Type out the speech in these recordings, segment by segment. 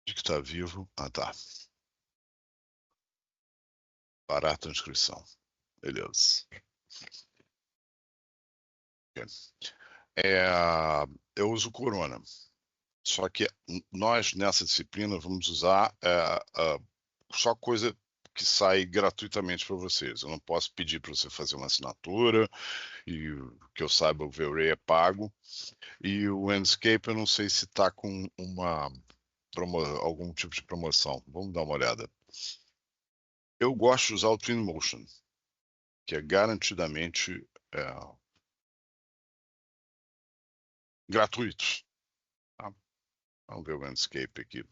De que está vivo. Ah, tá. Parar a transcrição. Beleza. Eu uso Corona. Só que nós, nessa disciplina, vamos usar só coisa que sai gratuitamente para vocês. Eu não posso pedir para você fazer uma assinatura, e que eu saiba, o V-Ray é pago. E o Enscape, eu não sei se está com algum tipo de promoção. Vamos dar uma olhada. Eu gosto de usar o Twinmotion, que é garantidamente gratuito. Tá? Vamos ver o Enscape aqui.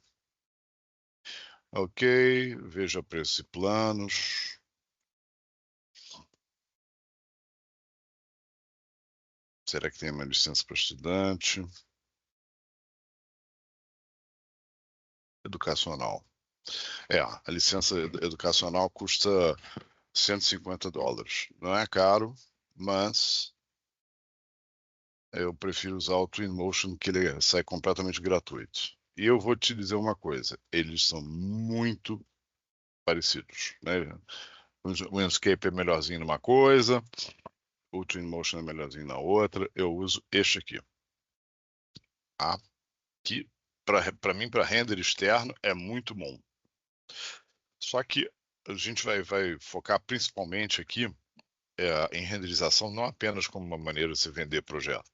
Ok, veja preços e planos. Será que tem uma licença para estudante? Educacional. A licença educacional custa $150. Não é caro, mas eu prefiro usar o Twinmotion, que ele sai completamente gratuito. E eu vou te dizer uma coisa, eles são muito parecidos, né? O Enscape é melhorzinho numa coisa, o Twinmotion é melhorzinho na outra. Eu uso este aqui. Que, para mim, para render externo, é muito bom. Só que a gente vai focar principalmente aqui em renderização, não apenas como uma maneira de você vender projeto,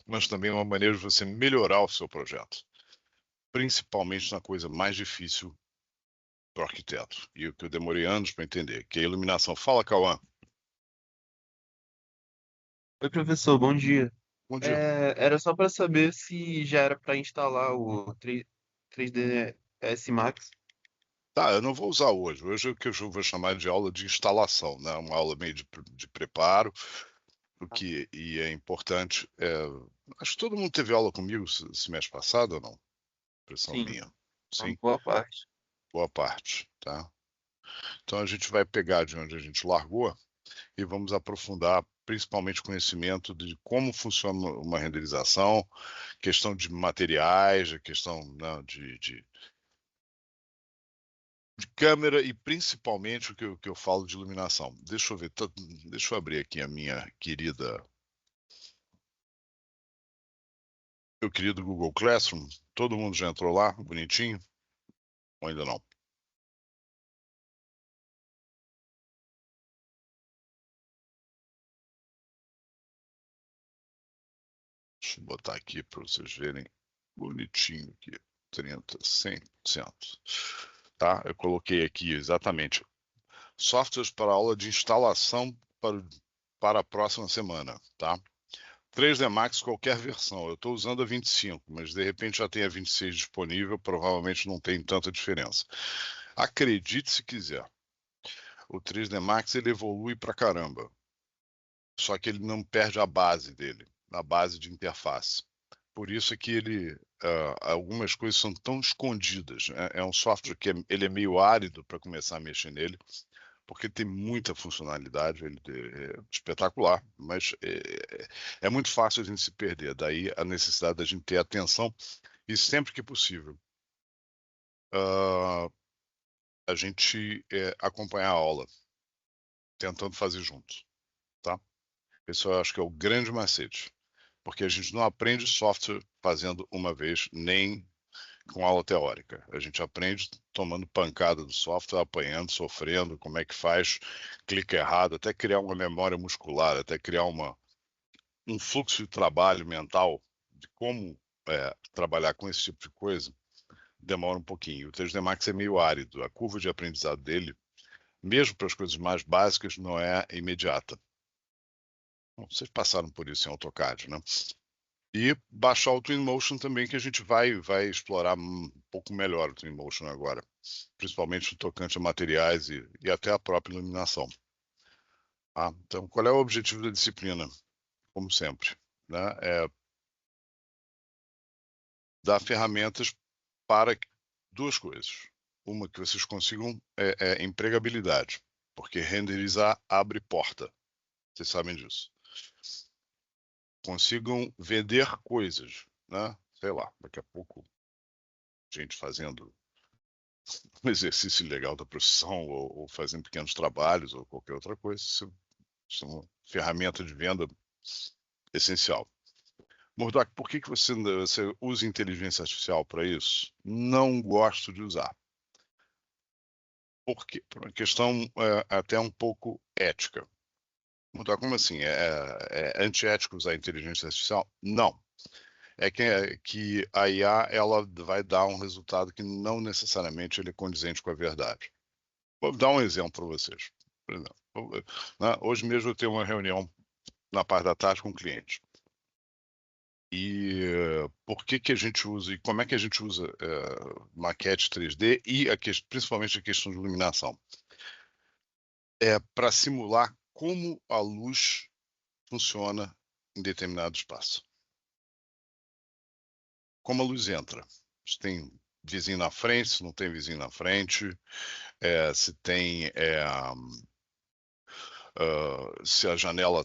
mas também uma maneira de você melhorar o seu projeto, principalmente na coisa mais difícil para o arquiteto, e o que eu demorei anos para entender, que é a iluminação. Fala, Cauã. Oi, professor, bom dia. Bom dia. Era só para saber se já era para instalar o 3ds Max. Tá, eu não vou usar hoje. Hoje é o que eu vou chamar de aula de instalação, né? Uma aula meio de preparo, e é importante. Acho que todo mundo teve aula comigo semestre passado ou não? Impressão Sim, minha. uma Sim, boa parte. boa parte, tá? Então a gente vai pegar de onde a gente largou e vamos aprofundar principalmente conhecimento de como funciona uma renderização, questão de materiais, a questão, né, de câmera e principalmente o que eu falo de iluminação. Deixa eu ver, deixa eu abrir aqui a minha meu querido Google Classroom. Todo mundo já entrou lá, bonitinho? Ou ainda não? Deixa eu botar aqui para vocês verem bonitinho aqui. 30, 100%. Tá? Eu coloquei aqui exatamente softwares para aula de instalação para a próxima semana, tá? 3D Max, qualquer versão. Eu estou usando a 25, mas de repente já tem a 26 disponível, provavelmente não tem tanta diferença. Acredite se quiser, o 3D Max ele evolui pra caramba, só que ele não perde a base dele, a base de interface. Por isso é que algumas coisas são tão escondidas. É um software que ele é meio árido para começar a mexer nele, porque tem muita funcionalidade, ele é espetacular, mas é muito fácil a gente se perder. Daí a necessidade da gente ter atenção e sempre que possível uh, a gente acompanhar a aula, tentando fazer junto, tá? Esse eu acho que é o grande macete, porque a gente não aprende software fazendo uma vez, nem com aula teórica. A gente aprende tomando pancada do software, apanhando, sofrendo, como é que faz, clica errado, até criar uma memória muscular, até criar um fluxo de trabalho mental de como trabalhar com esse tipo de coisa, demora um pouquinho. O 3D Max é meio árido, a curva de aprendizado dele, mesmo para as coisas mais básicas, não é imediata. Bom, vocês passaram por isso em AutoCAD, né? E baixar o Twinmotion também, que a gente vai explorar um pouco melhor o Twinmotion agora, principalmente no tocante a materiais e até a própria iluminação. Então, qual é o objetivo da disciplina? Como sempre, né? É dar ferramentas para duas coisas. Uma, que vocês consigam empregabilidade, porque renderizar abre porta. Vocês sabem disso. Consigam vender coisas, né? Sei lá, daqui a pouco gente fazendo um exercício legal da profissão ou fazendo pequenos trabalhos ou qualquer outra coisa. Isso é uma ferramenta de venda essencial. Murdoch, por que você usa inteligência artificial para isso? Não gosto de usar. Por quê? Por uma questão até um pouco ética. Murdoch, como assim? É antiético usar inteligência artificial? Não. É que a IA ela vai dar um resultado que não necessariamente ele é condizente com a verdade. Vou dar um exemplo para vocês. Por exemplo, hoje mesmo eu tenho uma reunião na parte da tarde com um cliente. E por que a gente usa, e como é que a gente usa maquete 3D e principalmente a questão de iluminação? É para simular como a luz funciona em determinado espaço. Como a luz entra. Se tem vizinho na frente, se não tem vizinho na frente, se tem se a janela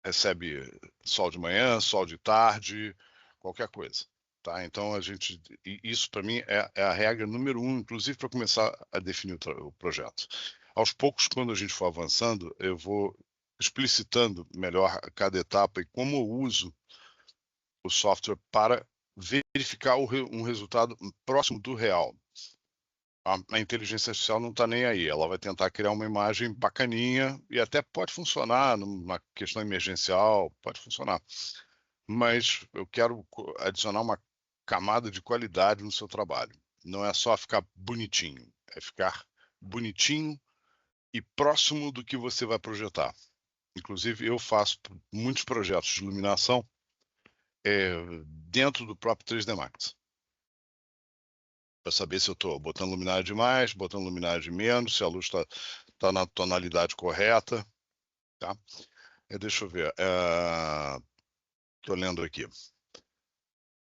recebe sol de manhã, sol de tarde, qualquer coisa. Tá? Então, isso para mim é a regra número 1, inclusive para começar a definir o projeto. Aos poucos, quando a gente for avançando, eu vou explicitando melhor cada etapa e como eu uso o software para verificar um resultado próximo do real. A inteligência artificial não está nem aí, ela vai tentar criar uma imagem bacaninha e até pode funcionar numa questão emergencial, pode funcionar. Mas eu quero adicionar uma camada de qualidade no seu trabalho. Não é só ficar bonitinho, é ficar bonitinho e próximo do que você vai projetar. Inclusive, eu faço muitos projetos de iluminação dentro do próprio 3D Max. Para saber se eu estou botando luminária de mais, botando luminária de menos, se a luz está na tonalidade correta. Tá? Deixa eu ver. Estou lendo aqui.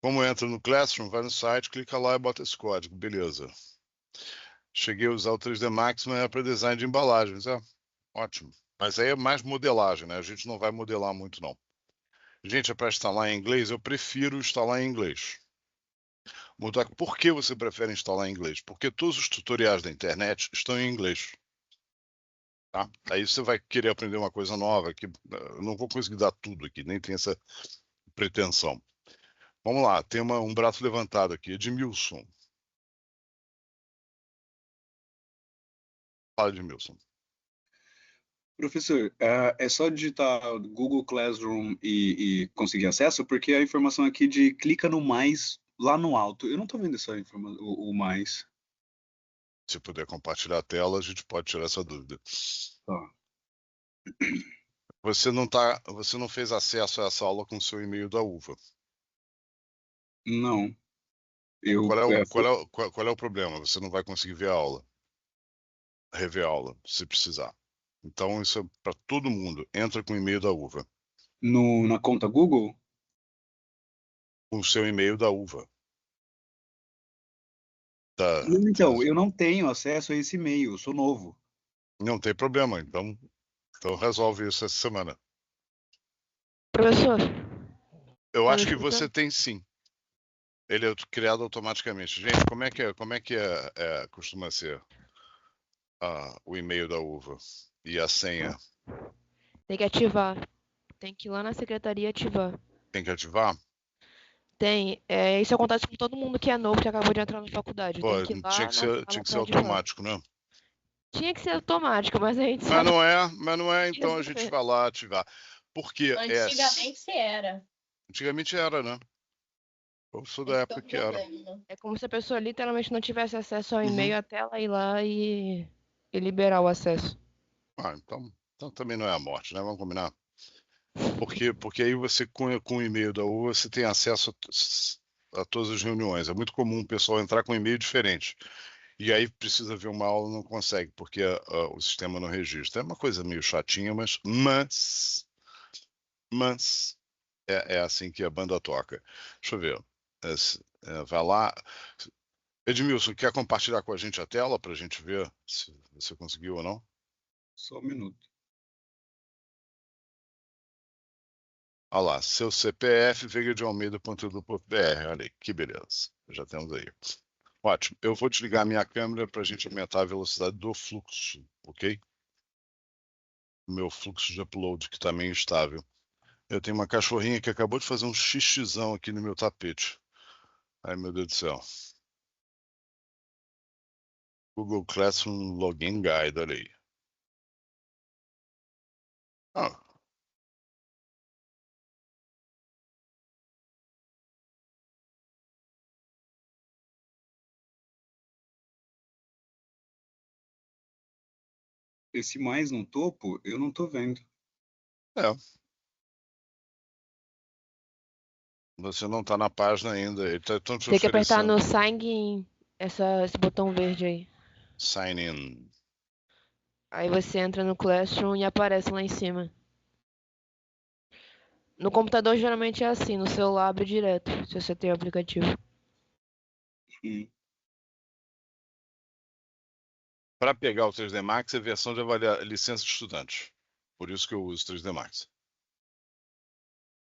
Como entra no Classroom, vai no site, clica lá e bota esse código. Beleza. Cheguei a usar o 3D Max, mas é para design de embalagens. Ótimo. Mas aí é mais modelagem, né? A gente não vai modelar muito, não. Gente, é para instalar em inglês? Eu prefiro instalar em inglês. Murdoch, por que você prefere instalar em inglês? Porque todos os tutoriais da internet estão em inglês. Tá? Aí você vai querer aprender uma coisa nova, que eu não vou conseguir dar tudo aqui, nem tem essa pretensão. Vamos lá, tem um braço levantado aqui, Edmilson. Fala, Edmilson. Professor, é só digitar Google Classroom e conseguir acesso? Porque a informação aqui de clica no mais lá no alto. Eu não estou vendo essa informação, o mais. Se puder compartilhar a tela, a gente pode tirar essa dúvida. Tá. Você não fez acesso a essa aula com o seu e-mail da UVA. Não. Qual é o problema? Você não vai conseguir ver a aula. Rever a aula, se precisar. Então, isso é para todo mundo. Entra com o e-mail da UVA. Na conta Google? Com o seu e-mail da UVA. Então, eu não tenho acesso a esse e-mail, eu sou novo. Não tem problema, então resolve isso essa semana. Professor. Eu acho que você tem sim. Ele é criado automaticamente. Gente, como é que costuma ser o e-mail da UVA e a senha? Tem que ativar. Tem que ir lá na secretaria ativar. Tem que ativar? Tem. Isso acontece com todo mundo que é novo, que acabou de entrar na faculdade. Pô, Tem que ir lá tinha que ser automático, né? Tinha que ser automático, mas a gente sabe. Mas não é, então a gente vai lá ativar. Porque Antigamente era. Antigamente era, né? Eu sou da época que era. É como se a pessoa literalmente não tivesse acesso ao e-mail até ela ir lá e liberar o acesso. Então também não é a morte, né? Vamos combinar. Porque aí você, com o e-mail da UVA, você tem acesso a todas as reuniões. É muito comum o pessoal entrar com um e-mail diferente. E aí precisa ver uma aula e não consegue, porque o sistema não registra. É uma coisa meio chatinha, mas é assim que a banda toca. Deixa eu ver. Vai lá. Edmilson, quer compartilhar com a gente a tela para a gente ver se você conseguiu ou não? Só um minuto. Olha lá, seu CPF, vegadealmeida.edu.br. Olha aí, que beleza. Já temos aí. Ótimo. Eu vou desligar a minha câmera para a gente aumentar a velocidade do fluxo, ok? O meu fluxo de upload, que está meio instável. Eu tenho uma cachorrinha que acabou de fazer um xixizão aqui no meu tapete. Ai, meu Deus do céu. Google Classroom Login Guide, olha aí. Ah, Esse mais no topo, eu não tô vendo. é. Você não está na página ainda. Ele está te Tem que apertar oferecendo no sign in, esse botão verde aí. sign in. Aí você entra no Classroom e aparece lá em cima. No computador geralmente é assim, no celular abre direto, se você tem o aplicativo. Hum. Para pegar o 3D Max é versão de licença de estudante. Por isso que eu uso 3D Max.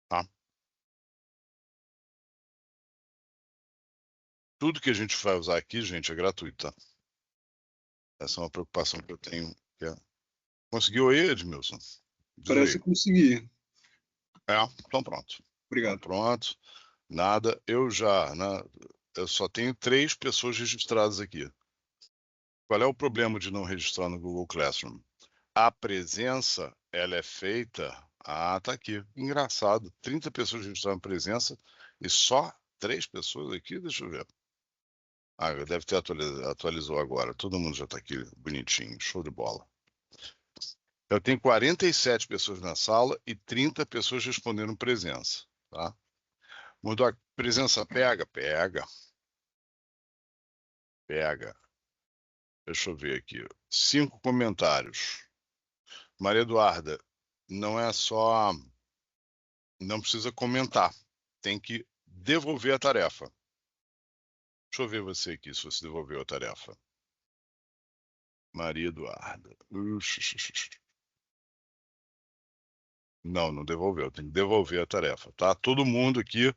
Tá? Tudo que a gente vai usar aqui, gente, é gratuito, tá? Essa é uma preocupação que eu tenho. Conseguiu aí, Edmilson? Diz Parece aí. conseguir. Então pronto. Então Obrigado. pronto. Nada. Eu só tenho 3 pessoas registradas aqui. Qual é o problema de não registrar no Google Classroom? A presença, ela é feita... tá aqui. Engraçado. 30 pessoas registraram presença e só 3 pessoas aqui? Deixa eu ver. Deve ter atualizou agora. Todo mundo já está aqui bonitinho. Show de bola. Eu tenho 47 pessoas na sala e 30 pessoas respondendo presença. Tá? Mudou a presença? Pega. Deixa eu ver aqui. 5 comentários. Maria Eduarda, não é só... Não precisa comentar. Tem que devolver a tarefa. Deixa eu ver você aqui, se você devolveu a tarefa. Maria Eduarda. Não devolveu. Tem que devolver a tarefa, tá? Todo mundo aqui...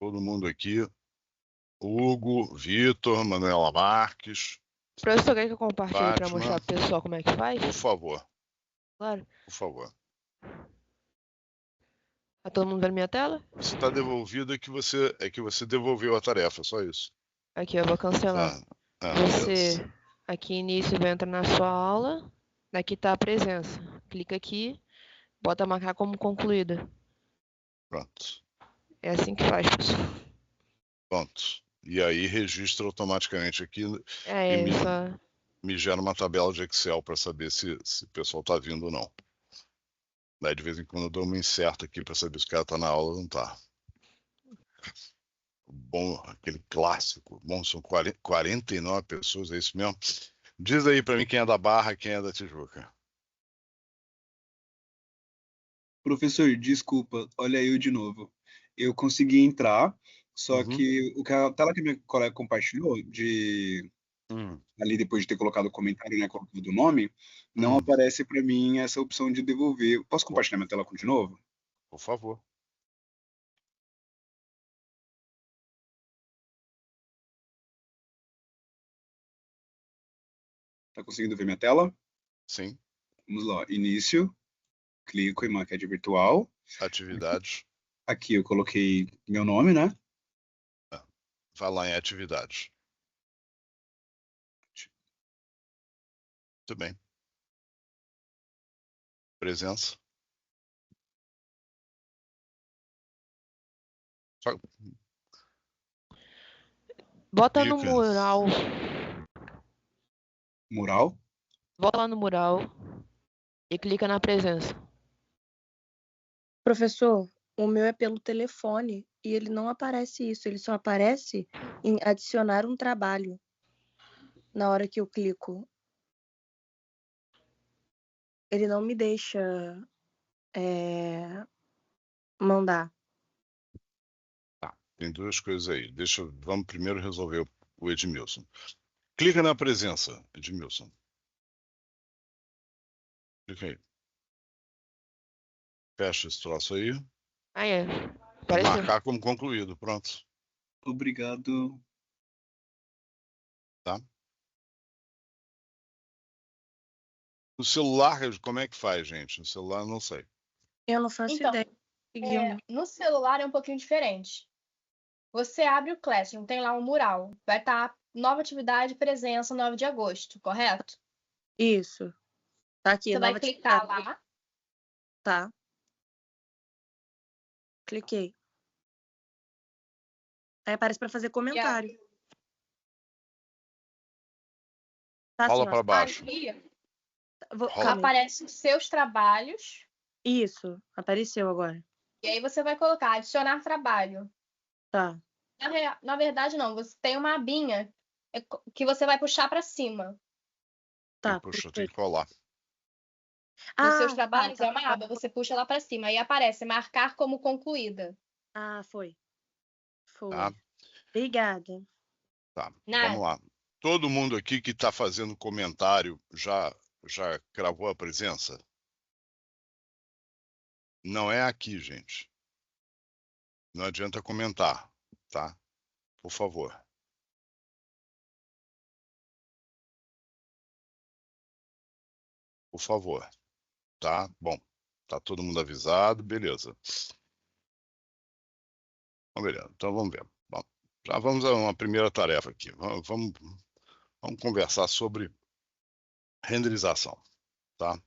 Todo mundo aqui. Hugo, Vitor, Manuela Marques, Professor, quer que eu compartilhe pra Fátima. mostrar pro pessoal como é que faz? Por favor, Claro. por favor. Tá todo mundo vendo minha tela? Você está devolvido é que você devolveu a tarefa, só isso. Aqui, eu vou cancelar. Você, Beleza. aqui início, vai entrar na sua aula. Aqui tá a presença. Clica aqui, bota marcar como concluída. Pronto. É assim que faz, pessoal. Pronto. E aí registra automaticamente aqui É, e só... me gera uma tabela de Excel para saber se o pessoal está vindo ou não. Daí de vez em quando eu dou uma inserta aqui para saber se o cara está na aula ou não está. Bom, aquele clássico. Bom, são 49 pessoas, é isso mesmo? Diz aí para mim quem é da Barra, quem é da Tijuca. Professor, desculpa, olha eu de novo. Eu consegui entrar, só que a tela que minha colega compartilhou, ali depois de ter colocado o comentário, né, colocado o nome, não aparece para mim essa opção de devolver. Posso compartilhar minha tela de novo? Por favor. Tá conseguindo ver minha tela? Sim. Vamos lá, início, clico em maquete virtual. Atividades. Aqui eu coloquei meu nome, né? Vai lá em atividades. Muito bem. Presença. Bota no Clica. mural. Mural. Volta lá no mural e clica na presença. Professor, o meu é pelo telefone e ele não aparece isso, ele só aparece em adicionar um trabalho na hora que eu clico. Ele não me deixa mandar. Tá, tem 2 coisas aí. Vamos primeiro resolver o Edmilson. Clica na presença, Edmilson. Clica aí. Fecha esse troço aí. Aí, E apareceu. marcar como concluído. Pronto. Obrigado. Tá? No celular, como é que faz, gente? No celular, não sei. Eu não faço Então, ideia. Seguiu, não. no celular é um pouquinho diferente. Você abre o Classroom, tem lá um mural. Vai estar nova atividade, presença, 9 de agosto, correto? Isso. Tá aqui, Você vai nova clicar atividade. lá. Tá. Cliquei. Aí aparece para fazer comentário. Tá assim, Rola ó. para baixo. Aí Rola. Calma aí. aparece os seus trabalhos. Isso. Apareceu agora. E aí você vai colocar adicionar trabalho. Tá. Na verdade, não. Você tem uma abinha que você vai puxar para cima. Tá. Tem que rolar. Nos seus Ah, trabalhos tá. é uma aba, você puxa lá para cima. Aí aparece marcar como concluída. Ah, foi. Foi. Tá? Obrigada. Tá. Nada. Vamos lá. Todo mundo aqui que está fazendo comentário já gravou a presença? Não é aqui, gente. Não adianta comentar, tá? Por favor. Por favor. Tá? Bom. Tá todo mundo avisado, beleza. Então, beleza. Então vamos ver. Bom, já vamos a uma primeira tarefa aqui. Vamos conversar sobre renderização, tá?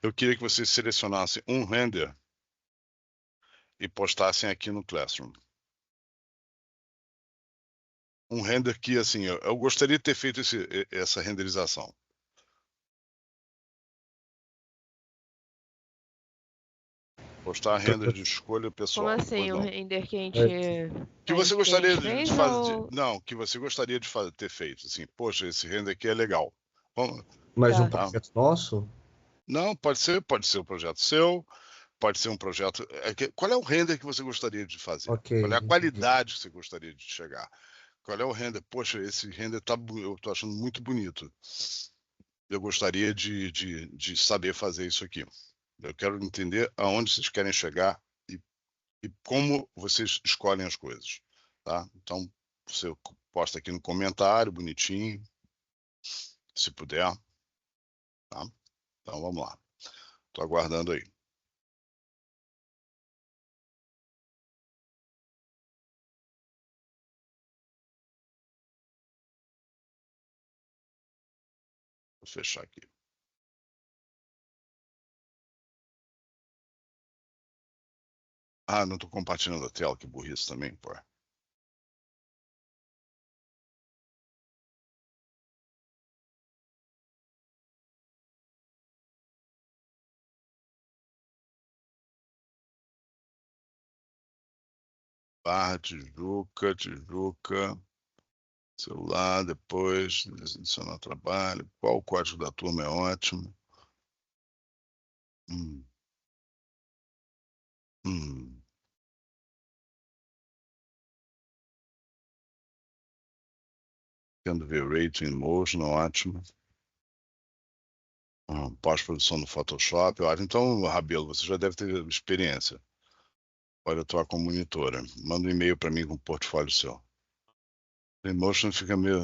Eu queria que vocês selecionassem um render e postassem aqui no Classroom. Um render que, assim, eu gostaria de ter feito essa renderização. Postar render de escolha pessoal. Como assim? Pois O não. render que a gente. Que você que a gostaria gente de fez fazer. ou... Não, que você gostaria de ter feito. Assim, poxa, esse render aqui é legal. Vamos, Mas Tá. um projeto nosso? não, pode ser um projeto seu, pode ser um projeto. Qual é o render que você gostaria de fazer? Ok, Qual é a entendi. qualidade que você gostaria de chegar? Qual é o render? Poxa, esse render eu tô achando muito bonito. Eu gostaria de saber fazer isso aqui. Eu quero entender aonde vocês querem chegar e como vocês escolhem as coisas, tá? Então, você posta aqui no comentário, bonitinho, se puder, tá? Então, vamos lá. Tô aguardando aí. Vou fechar aqui. Ah, não tô compartilhando a tela, que burrice também, pô. Barra, Tijuca, celular, depois, adicionar trabalho. Qual o código da turma é ótimo. Hum. Hum. Quero ver Rating Motion, ótimo. Pós-produção no Photoshop, ótimo. Então, Rabelo, você já deve ter experiência. Pode atuar como monitora. Manda um e-mail para mim com o portfólio seu. Twinmotion fica meio.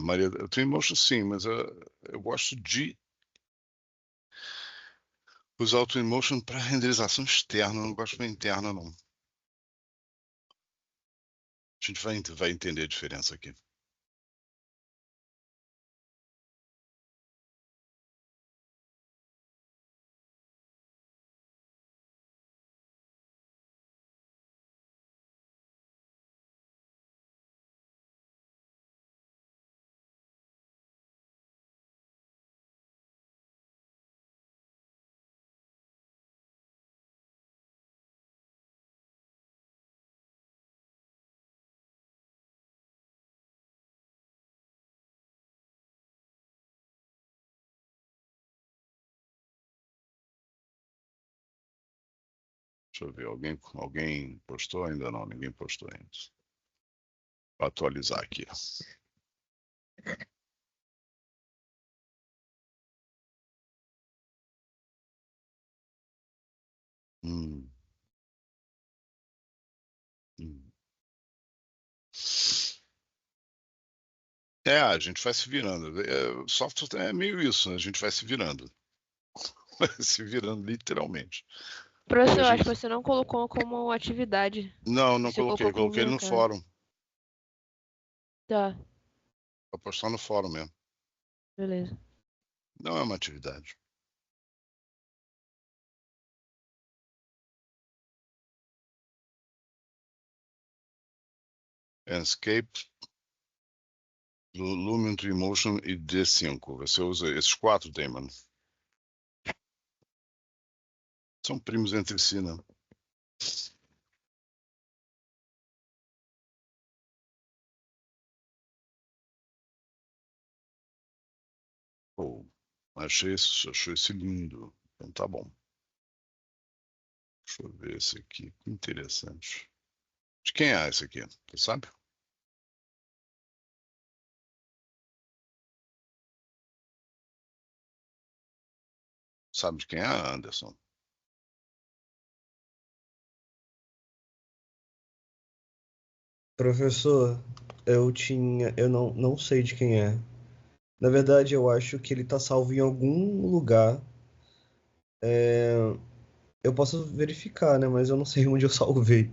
Maria, eu tenho Twinmotion sim, mas eu gosto de usar o Twinmotion para renderização externa, eu não gosto para interna, não. A gente vai entender a diferença aqui. Deixa eu ver, alguém postou ainda não? Ninguém postou ainda. Vou atualizar aqui. Hum. Hum. A gente vai se virando. Software é meio isso, né? A gente vai se virando. Vai se virando literalmente. E Professor, a eu acho gente... que você não colocou como atividade. Não Você coloquei. colocou como Coloquei ele no mercado. fórum. Tá, Vou postar no fórum mesmo. beleza. Não é uma atividade. Enscape, Lumen, Twinmotion e D5. Você usa esses 4, Damon. São primos entre si, né? Pô, achei esse lindo. Então tá bom. Deixa eu ver esse aqui. Que interessante. De quem é esse aqui? Você sabe? Sabe de quem é, Anderson? Professor, eu não sei de quem é. Na verdade, eu acho que ele tá salvo em algum lugar. Eu posso verificar, né? Mas eu não sei onde eu salvei.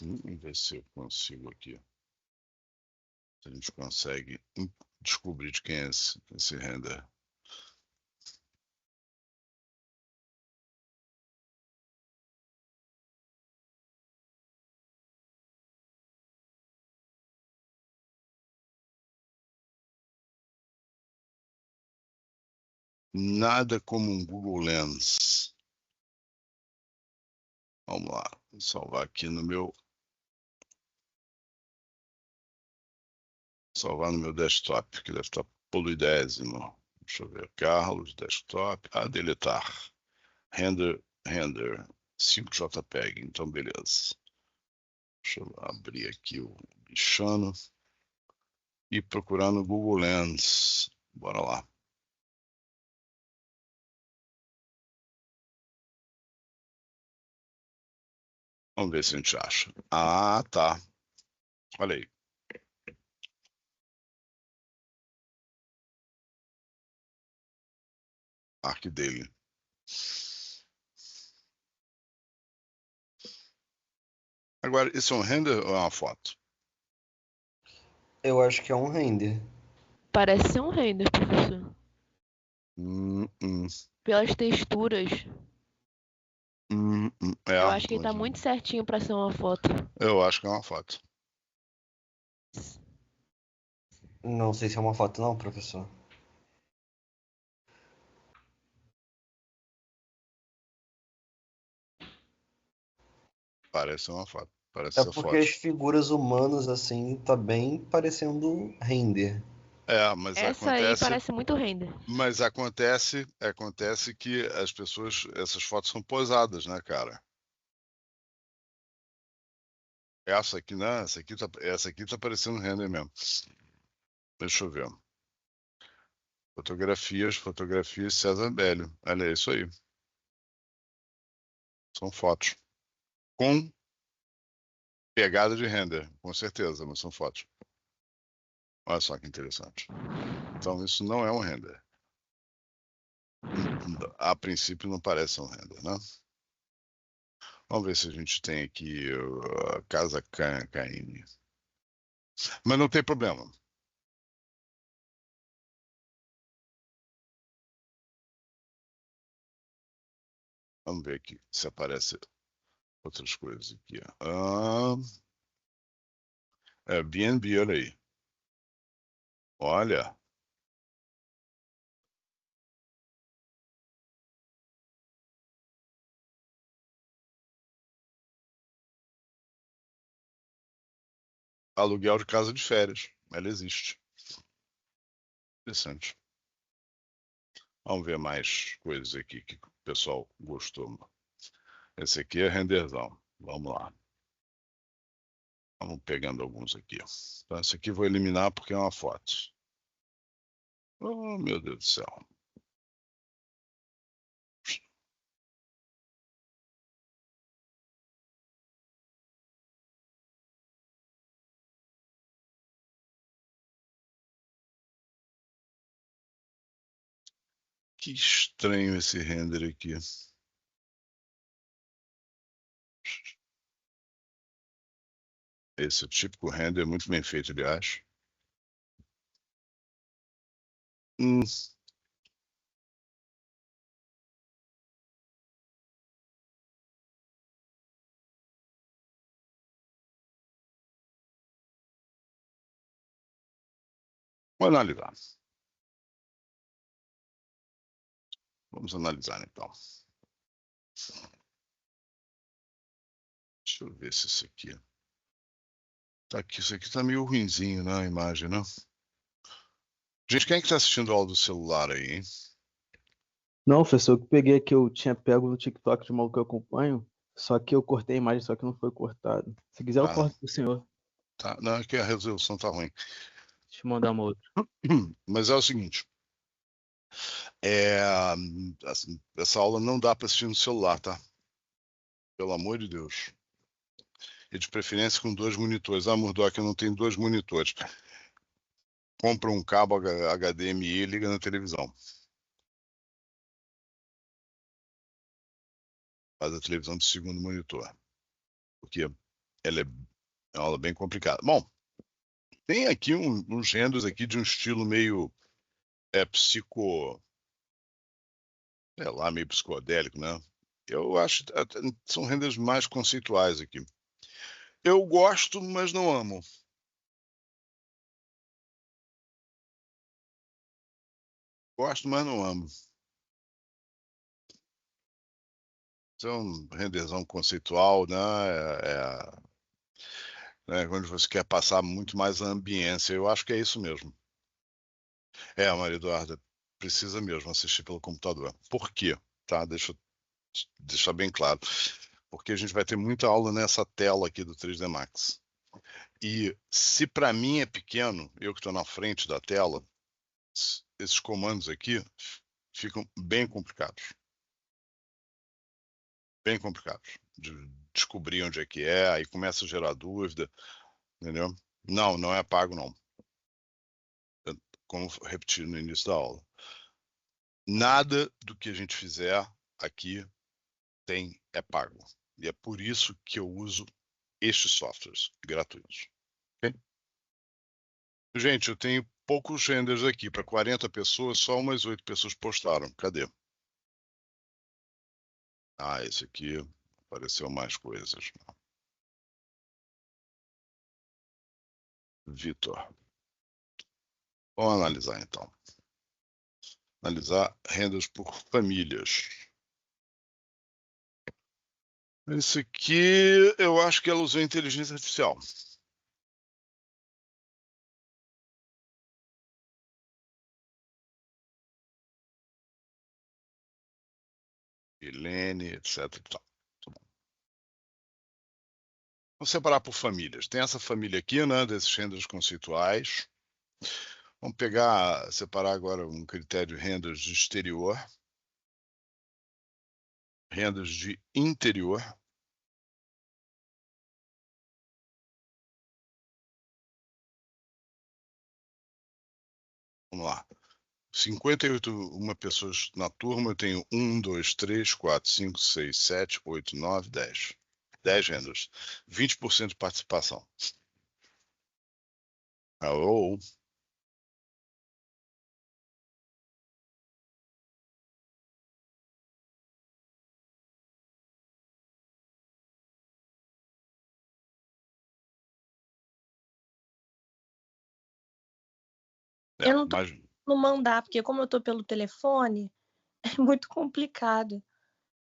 Vamos ver se eu consigo aqui. Se a gente consegue descobrir de quem é esse render. Nada como um Google Lens. Vamos lá. Vou salvar aqui no meu... Salvar no meu desktop, que deve estar poluidésimo. Deixa eu ver. Carlos, desktop. Deletar. Render 5JPEG. Então, beleza. Deixa eu abrir aqui o bichano e procurar no Google Lens. Bora lá. Vamos ver se a gente acha. Tá. Olha aí. Arc dele. Agora, isso é um render ou é uma foto? Eu acho que é um render. Parece ser um render, professor. Hum. Pelas texturas. Eu acho que ele tá Mas muito certinho pra ser uma foto. eu acho que é uma foto. Não sei se é uma foto, não, professor. Parece uma foto. Parece É ser porque as foto. figuras humanas, assim, tá bem parecendo render. Mas Essa aí acontece. parece muito render. Mas acontece que as pessoas, essas fotos são posadas, né, cara? Essa aqui não, essa aqui tá parecendo render mesmo. Deixa eu ver. Fotografias César Bélio. Olha, é isso aí. São fotos. Com pegada de render, com certeza, mas são fotos. Olha só que interessante. Então isso não é um render. A princípio não parece um render, né? Vamos ver se a gente tem aqui Casa Caine. Mas não tem problema. Vamos ver aqui se aparece outras coisas aqui. Airbnb, olha aí. Olha. Aluguel de casa de férias. Ela existe. Interessante. Vamos ver mais coisas aqui que o pessoal gostou. Esse aqui é renderzão. Vamos lá. Vamos pegando alguns aqui. Então, esse aqui eu vou eliminar porque é uma foto. Oh, meu Deus do céu. Que estranho esse render aqui. Esse típico render, muito bem feito, aliás. Vamos analisar. Vamos analisar, então. Deixa eu ver se isso aqui... Tá aqui, isso aqui tá meio ruinzinho, né, a imagem, né? Gente, quem é que tá assistindo a aula do celular aí, hein? Não, professor, eu peguei que eu tinha pego no TikTok de mal que eu acompanho, só que eu cortei a imagem, só que não foi cortado. Se quiser, eu corto pro senhor. Tá, não, é que a resolução tá ruim. Deixa eu mandar uma outra. Mas é o seguinte, assim, essa aula não dá para assistir no celular, tá? Pelo amor de Deus. E de preferência com 2 monitores. Ah, Murdoch, eu não tenho 2 monitores. Compra um cabo HDMI e liga na televisão. Faz a televisão de segundo monitor. Porque ela é uma aula bem complicada. Bom, tem aqui uns renders aqui de um estilo meio psico... sei lá, meio psicodélico, né? Eu acho que são renders mais conceituais aqui. Eu gosto, mas não amo. Gosto, mas não amo. Isso é um renderzão conceitual, né? Quando você quer passar muito mais a ambiência. Eu acho que é isso mesmo. Maria Eduarda, precisa mesmo assistir pelo computador. Por quê? Tá? Deixa eu deixar bem claro. Porque a gente vai ter muita aula nessa tela aqui do 3D Max. E se para mim é pequeno, eu que estou na frente da tela, esses comandos aqui ficam bem complicados. Bem complicados. De descobrir onde é que é, aí começa a gerar dúvida, entendeu? Não é pago, não. Como repetir no início da aula. Nada do que a gente fizer aqui é pago. E é por isso que eu uso estes softwares gratuitos. Okay? Gente, eu tenho poucos renders aqui. Para 40 pessoas, só umas 8 pessoas postaram. Cadê? Esse aqui apareceu mais coisas. Vitor. Vamos analisar, então. Analisar rendas por famílias. Esse aqui, eu acho que ela usou inteligência artificial. Helene, etc. Tá bom. Vamos separar por famílias. Tem essa família aqui, né, desses renders conceituais. Vamos separar agora um critério de renders de exterior. Renders de interior. Vamos lá. 58 pessoas na turma, eu tenho 1, 2, 3, 4, 5, 6, 7, 8, 9, 10. 10 renders. 20% de participação. Alô? Eu não tô no mandar, porque como eu tô pelo telefone, é muito complicado.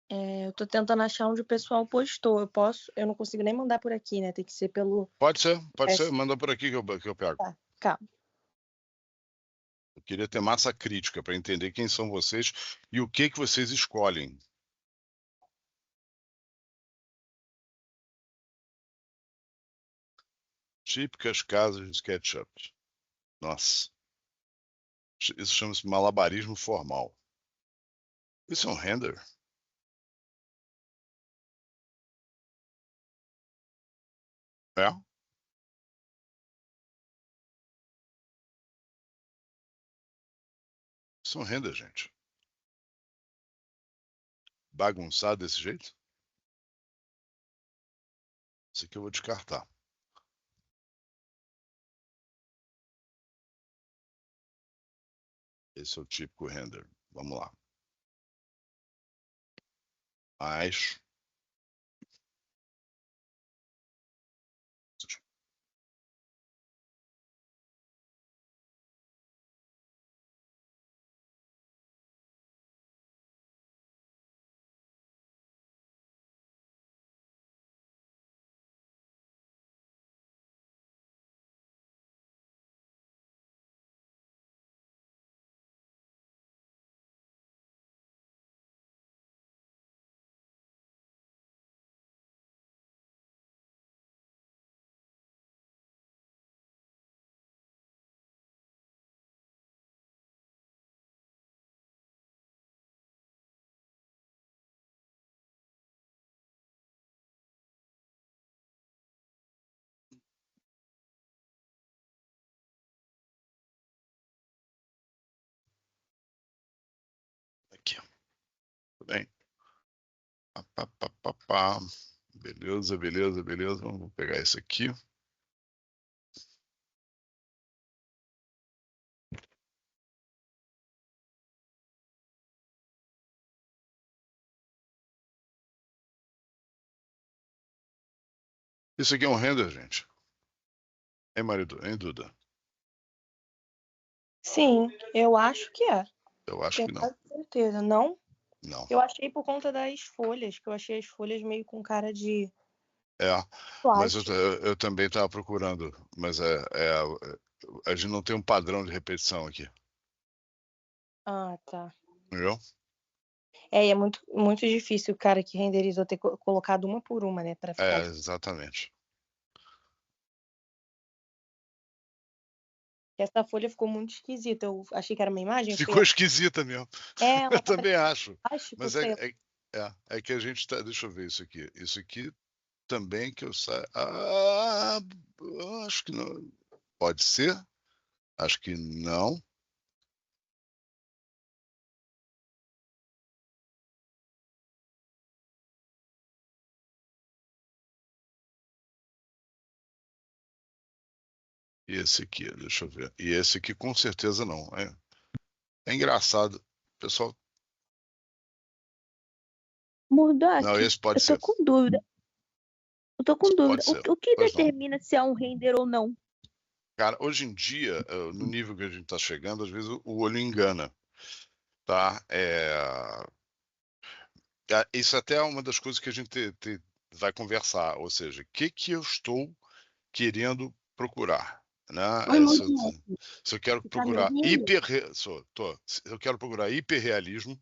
Eu tô tentando achar onde o pessoal postou. Eu não consigo nem mandar por aqui, né? Tem que ser pelo. Pode ser. Manda por aqui que eu pego. Tá, calma. Eu queria ter massa crítica para entender quem são vocês e o que vocês escolhem. Típicas casas de SketchUp. Nossa. Isso chama-se malabarismo formal. Isso é um render? É? Isso é um render, gente. bagunçado desse jeito? Isso aqui eu vou descartar. Esse é o típico render. Vamos lá. Mais. Aqui. Tudo bem? Beleza, beleza, beleza. Vamos pegar isso aqui. Isso aqui é um render, gente? Hein, marido? Hein, Duda? Sim, eu acho que é. Eu acho Tenho que não. quase certeza. Não? Não. Eu achei por conta das folhas, que eu achei as folhas meio com cara de Mas plástico. eu também estava procurando, mas a gente não tem um padrão de repetição aqui. Ah, tá. Entendeu? É muito, muito difícil o cara que renderizou ter colocado uma por uma, né, pra ficar. Exatamente. Essa folha ficou muito esquisita. Eu achei que era uma imagem. Ficou esquisita mesmo. Eu também acho. Plástico, Mas é que a gente tá. Deixa eu ver isso aqui. Isso aqui também que eu saio. Acho que não. Pode ser? Acho que não. E esse aqui, deixa eu ver. E esse aqui com certeza não. É engraçado. Pessoal. Murdoch, Não, esse pode eu ser. tô com dúvida. Eu tô com dúvida. Pode ser. O que Pois não. determina se é um render ou não? Cara, hoje em dia, no nível que a gente está chegando, às vezes o olho engana, tá? Isso até é uma das coisas que a gente vai conversar, ou seja, o que eu estou querendo procurar, né? Oi, Se eu quero tá me procurar ouvindo? se eu quero procurar hiperrealismo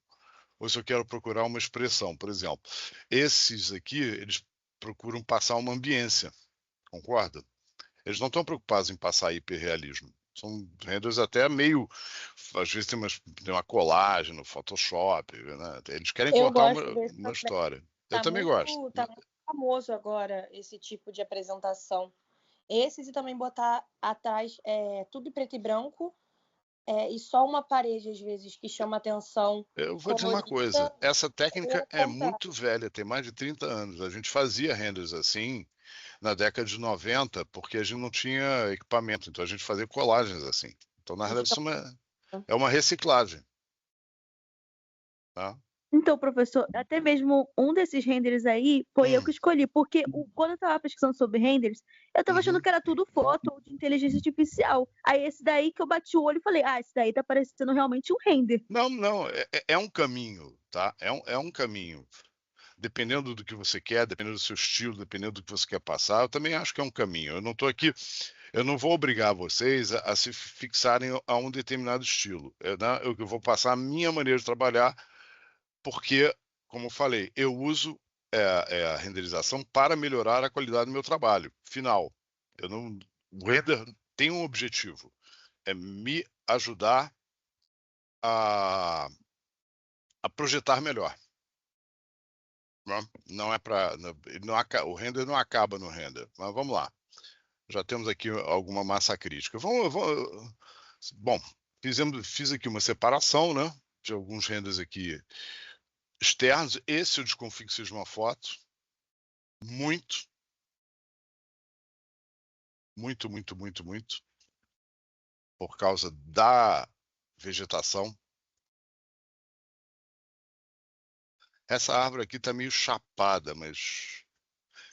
ou se eu quero procurar uma expressão, por exemplo. Esses aqui, eles procuram passar uma ambiência, concorda? Eles não estão preocupados em passar hiperrealismo. São renders até meio. Às vezes tem uma colagem no Photoshop, né? Eles querem Eu contar gosto desse uma também. história. Eu Tá também gosto. Tá muito famoso agora esse tipo de apresentação. Esses e também botar atrás tudo em preto e branco e só uma parede, às vezes, que chama atenção. Eu vou dizer uma coisa. Essa técnica é muito velha, tem mais de 30 anos. A gente fazia renders assim na década de 90, porque a gente não tinha equipamento, então a gente fazia colagens assim. Então, na verdade, isso é uma reciclagem. Tá? Então, professor, até mesmo um desses renders aí foi eu que escolhi, porque quando eu estava pesquisando sobre renders, eu estava achando que era tudo foto ou de inteligência artificial. Aí esse daí que eu bati o olho e falei, esse daí tá parecendo realmente um render. Não, é um caminho, tá? É um caminho. Dependendo do que você quer, dependendo do seu estilo, dependendo do que você quer passar, eu também acho que é um caminho. Eu não estou aqui, eu não vou obrigar vocês a se fixarem a um determinado estilo. Eu vou passar a minha maneira de trabalhar, porque, como eu falei, eu uso a renderização para melhorar a qualidade do meu trabalho. Final. O render tem um objetivo, é me ajudar a projetar melhor. Não é para. O render não acaba no render. Mas vamos lá. Já temos aqui alguma massa crítica. Bom, fiz aqui uma separação, né? De alguns renders aqui externos, esse eu desconfio que seja uma foto. Muito, por causa da vegetação. Essa árvore aqui está meio chapada, mas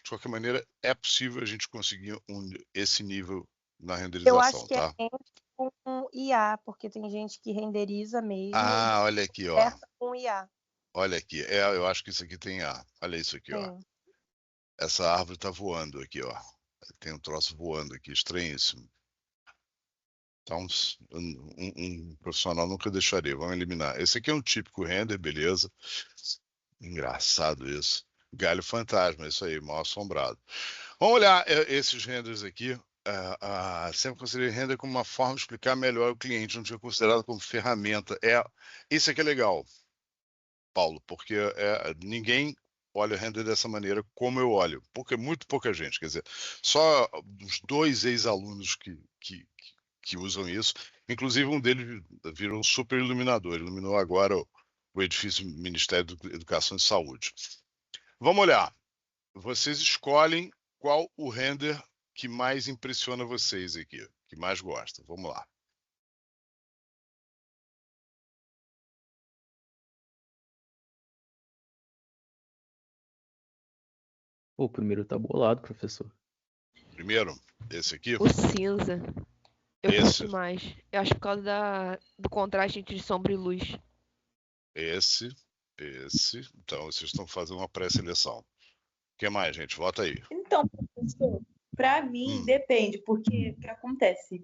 de qualquer maneira é possível a gente conseguir esse nível na renderização, Eu acho que tá? é com IA, porque tem gente que renderiza mesmo. Ah, olha aqui, ó. Com IA. Olha aqui, eu acho que isso aqui tem IA. Olha isso aqui, ó. Essa árvore tá voando aqui, ó. Tem um troço voando aqui, estranhíssimo. Então, um profissional nunca deixaria. Vamos eliminar. Esse aqui é um típico render, beleza. Engraçado isso. Galho fantasma, isso aí, mal assombrado. Vamos olhar esses renders aqui. Sempre considerei render como uma forma de explicar melhor o cliente, não tinha considerado como ferramenta. Isso aqui é legal, Paulo, porque ninguém olha o render dessa maneira como eu olho, porque muito pouca gente, quer dizer, só os 2 ex-alunos que usam isso, inclusive um deles virou um super iluminador, iluminou agora o edifício do Ministério da Educação e Saúde. Vamos olhar, vocês escolhem qual o render que mais impressiona vocês aqui, que mais gosta. Vamos lá. O primeiro tá bolado, professor. Primeiro, esse aqui. O cinza. Eu curto mais. Eu acho por causa do contraste entre sombra e luz. Esse. Então, vocês estão fazendo uma pré-seleção. O que mais, gente? Vota aí. Então, professor, para mim depende, porque o que acontece?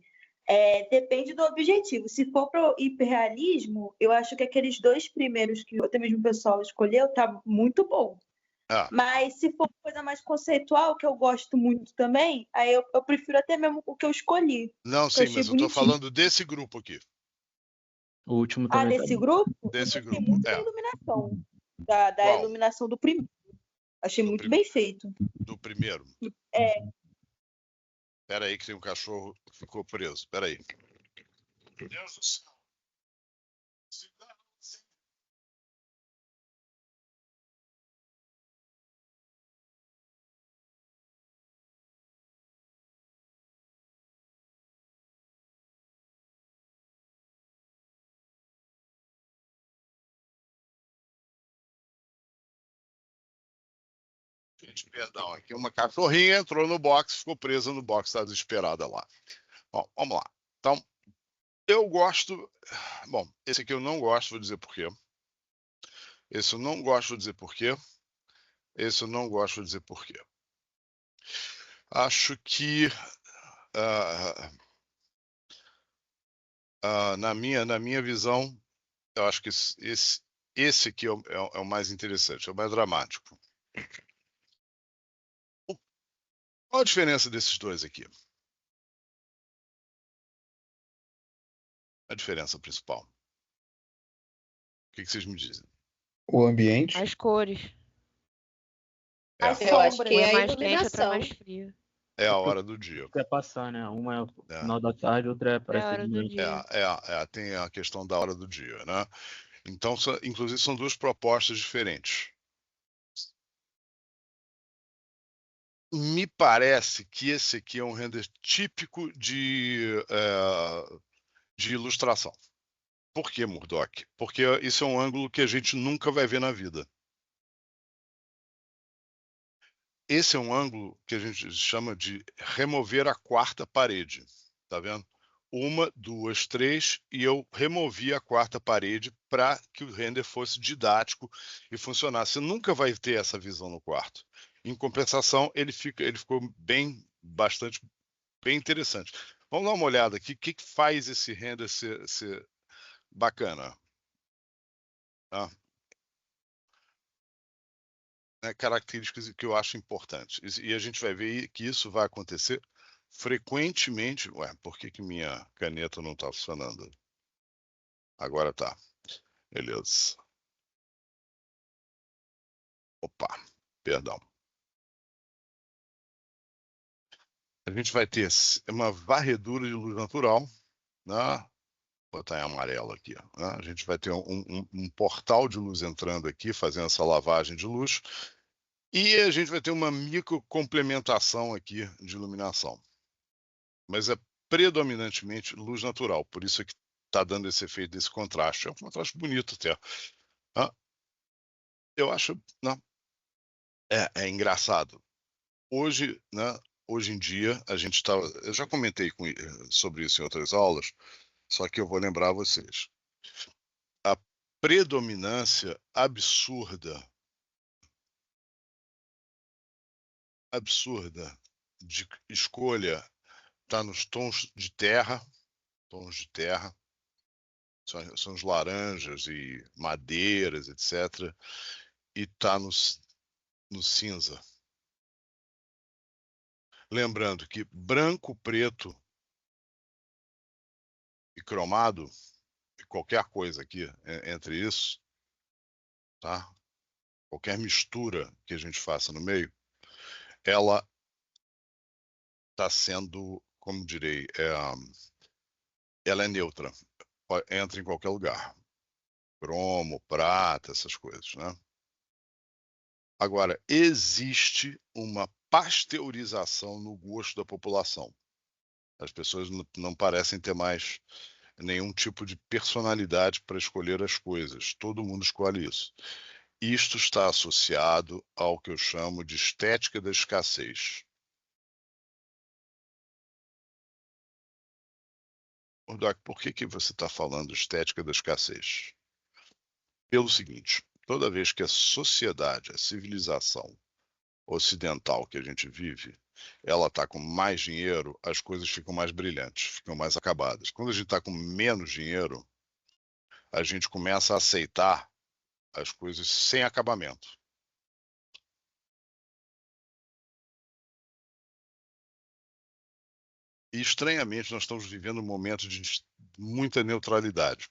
Depende do objetivo. Se for para o hiperrealismo, eu acho que aqueles 2 primeiros que até mesmo o pessoal escolheu tá muito bom. Mas se for coisa mais conceitual, que eu gosto muito também, aí eu prefiro até mesmo o que eu escolhi. Não, sim, mas eu tô falando desse grupo aqui. O último também desse grupo? Desse grupo, muito a iluminação. Da iluminação do primeiro. Achei muito bem feito. Do primeiro? Espera aí que tem um cachorro que ficou preso. Espera aí. Meu Deus do céu. Gente, perdão, aqui uma cachorrinha entrou no box, ficou presa no box, está desesperada lá. Bom, vamos lá. Então, eu gosto... Bom, esse aqui eu não gosto, vou dizer por quê. Esse eu não gosto, vou dizer por quê. Esse eu não gosto, vou dizer por quê. Acho que... na minha visão, eu acho que esse aqui é o mais interessante, é o mais dramático. Qual a diferença desses dois aqui? A diferença principal. O que vocês me dizem? O ambiente. As cores. As sombras. Um é mais quente, outro é mais frio. É a hora do dia. Quer passar, né? Uma é o final da tarde, outra parece a hora do dia. Tem a questão da hora do dia, né? Então, inclusive, são 2 propostas diferentes. Me parece que esse aqui é um render típico de ilustração. Por que, Murdoch? Porque isso é um ângulo que a gente nunca vai ver na vida. Esse é um ângulo que a gente chama de remover a 4ª parede. Tá vendo? 1, 2, 3, e eu removi a 4ª parede para que o render fosse didático e funcionasse. Você nunca vai ter essa visão no quarto. Em compensação, ele ficou bem interessante. Vamos dar uma olhada aqui. O que faz esse render ser bacana? Características que eu acho importantes. E a gente vai ver que isso vai acontecer frequentemente. Ué, por que minha caneta não está funcionando? Agora tá. Beleza. Opa, perdão. A gente vai ter uma varredura de luz natural, né? botar em amarelo aqui. Né? A gente vai ter um portal de luz entrando aqui, fazendo essa lavagem de luz, e a gente vai ter uma micro complementação aqui de iluminação. Mas é predominantemente luz natural, por isso é que está dando esse efeito desse contraste. É um contraste bonito até. Eu acho, não, é engraçado. Hoje, né, hoje em dia, a gente está... Eu já comentei sobre isso em outras aulas, só que eu vou lembrar vocês. A predominância absurda de escolha está nos tons de terra, são os laranjas e madeiras, etc. E está no cinza. Lembrando que branco, preto e cromado, e qualquer coisa aqui entre isso, tá? Qualquer mistura que a gente faça no meio, ela está sendo, como direi, ela é neutra, entra em qualquer lugar. Cromo, prata, essas coisas, né? Agora, existe uma pasteurização no gosto da população. As pessoas não parecem ter mais nenhum tipo de personalidade para escolher as coisas. Todo mundo escolhe isso. Isto está associado ao que eu chamo de estética da escassez. Doc, por que você está falando estética da escassez? Pelo seguinte, toda vez que a sociedade, a civilização ocidental que a gente vive, ela está com mais dinheiro, as coisas ficam mais brilhantes, ficam mais acabadas. Quando a gente está com menos dinheiro, a gente começa a aceitar as coisas sem acabamento. E, estranhamente, nós estamos vivendo um momento de muita neutralidade.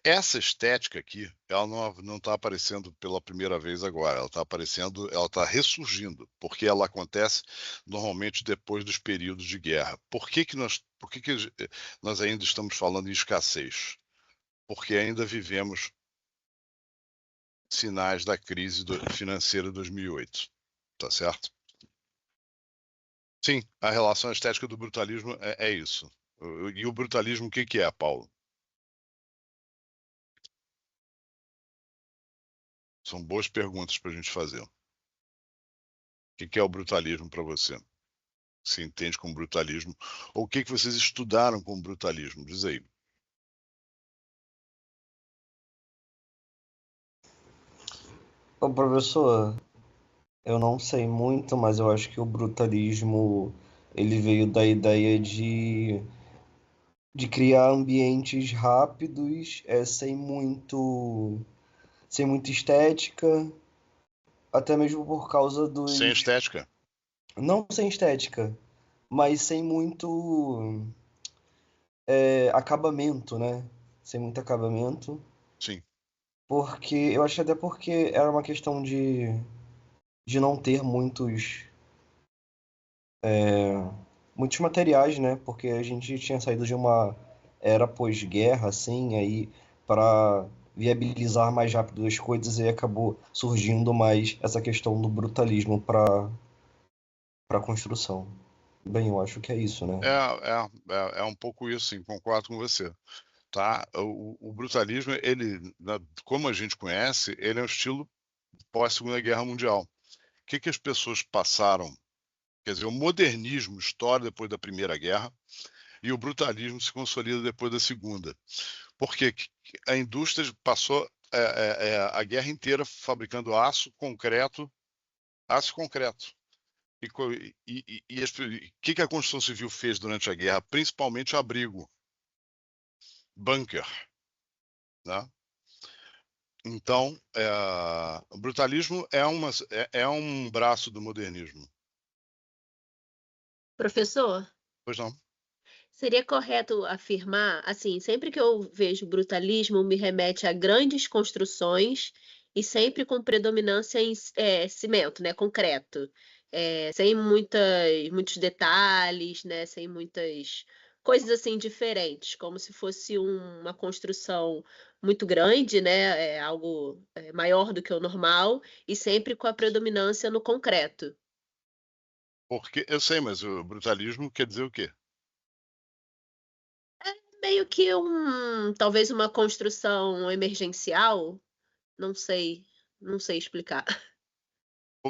Essa estética aqui, ela não está aparecendo pela primeira vez agora, ela está aparecendo, ela está ressurgindo, porque ela acontece normalmente depois dos períodos de guerra. Por que nós ainda estamos falando em escassez? Porque ainda vivemos sinais da crise financeira de 2008, tá certo? Sim, a relação estética do brutalismo é isso. E o brutalismo, o que é, Paulo? São boas perguntas para a gente fazer. O que é o brutalismo para você? Se entende como brutalismo? Ou o que vocês estudaram como brutalismo? Diz aí. Ô, professor, eu não sei muito, mas eu acho que o brutalismo ele veio da ideia de criar ambientes rápidos, sem muita estética, até mesmo por causa dos... Sem estética? Não sem estética, mas sem muito acabamento, né? Sem muito acabamento. Sim. Porque eu acho até porque era uma questão de não ter muitos materiais, né? Porque a gente tinha saído de uma era pós-guerra, assim, aí para viabilizar mais rápido as coisas, e acabou surgindo mais essa questão do brutalismo para construção. Bem, eu acho que é isso, né? É um pouco isso, sim, concordo com você. Tá? O brutalismo, ele, como a gente conhece, ele é um estilo pós-Segunda Guerra Mundial. O que as pessoas passaram? Quer dizer, o modernismo estoura depois da Primeira Guerra e o brutalismo se consolida depois da Segunda. Porque a indústria passou a guerra inteira fabricando aço concreto. E o que a construção civil fez durante a guerra? Principalmente abrigo, bunker, né? Então, o brutalismo é um braço do modernismo. Professor? Pois não. Seria correto afirmar, assim, sempre que eu vejo brutalismo, me remete a grandes construções e sempre com predominância em cimento, né, concreto, sem muitos detalhes, né, sem muitas coisas assim diferentes, como se fosse uma construção muito grande, né? Algo maior do que o normal, e sempre com a predominância no concreto. Porque eu sei, mas o brutalismo quer dizer o quê? Meio que talvez uma construção emergencial, não sei explicar.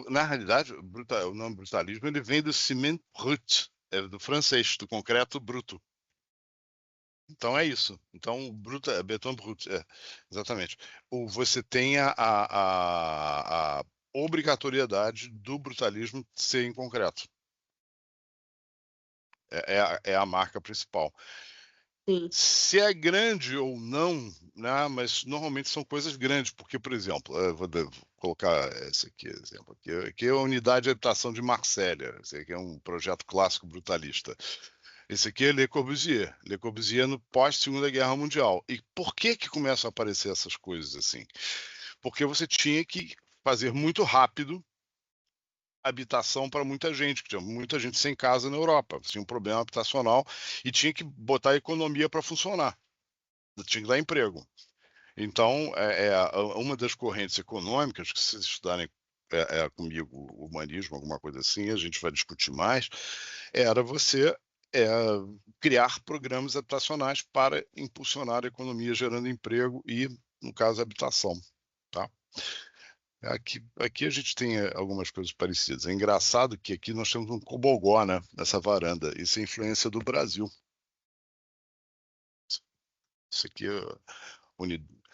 Na realidade, o nome brutalismo ele vem do ciment brut, do francês, do concreto bruto. Então é isso. Então, beton brut, exatamente. Você tem a obrigatoriedade do brutalismo ser em concreto. É a marca principal. Sim. Se é grande ou não, né? Mas normalmente são coisas grandes, porque, por exemplo, eu vou colocar esse aqui, exemplo, aqui é a unidade de habitação de Marsella, esse aqui é um projeto clássico brutalista. Esse aqui é Le Corbusier. Le Corbusier no pós-Segunda Guerra Mundial. E por que começam a aparecer essas coisas assim? Porque você tinha que fazer muito rápido habitação para muita gente, que tinha muita gente sem casa na Europa. Tinha um problema habitacional e tinha que botar a economia para funcionar. Tinha que dar emprego. Então, uma das correntes econômicas, que se estudarem comigo humanismo, alguma coisa assim, a gente vai discutir mais, era você criar programas habitacionais para impulsionar a economia, gerando emprego e, no caso, habitação. Tá? Aqui a gente tem algumas coisas parecidas. É engraçado que aqui nós temos um cobogó, né, nessa varanda. Isso é influência do Brasil. Isso aqui é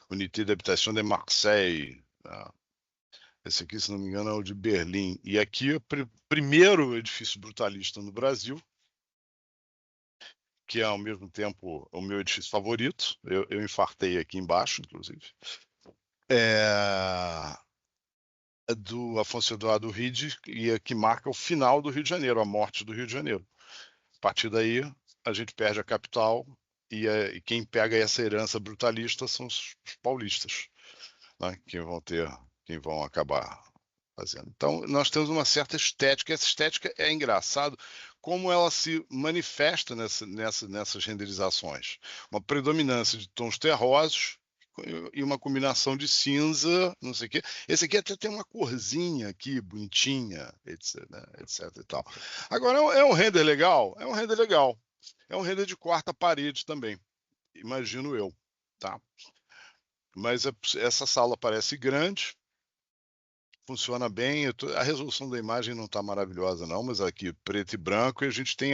Unité d'Habitation de Marseille. Né? Esse aqui, se não me engano, é o de Berlim. E aqui é o primeiro edifício brutalista no Brasil, que é, ao mesmo tempo, o meu edifício favorito. Eu infartei aqui embaixo, inclusive. Do Afonso Eduardo Ride, e que marca o final do Rio de Janeiro, a morte do Rio de Janeiro. A partir daí, a gente perde a capital e quem pega essa herança brutalista são os paulistas, né, quem vão acabar fazendo. Então, nós temos uma certa estética. Essa estética é engraçado como ela se manifesta nessas renderizações. Uma predominância de tons terrosos e uma combinação de cinza, não sei o quê. Esse aqui até tem uma corzinha aqui, bonitinha, etc, né, etc e tal. Agora, é um render legal? É um render legal. É um render de quarta parede também, imagino eu, tá? Mas essa sala parece grande, funciona bem. A resolução da imagem não está maravilhosa, não, mas aqui preto e branco, e a gente tem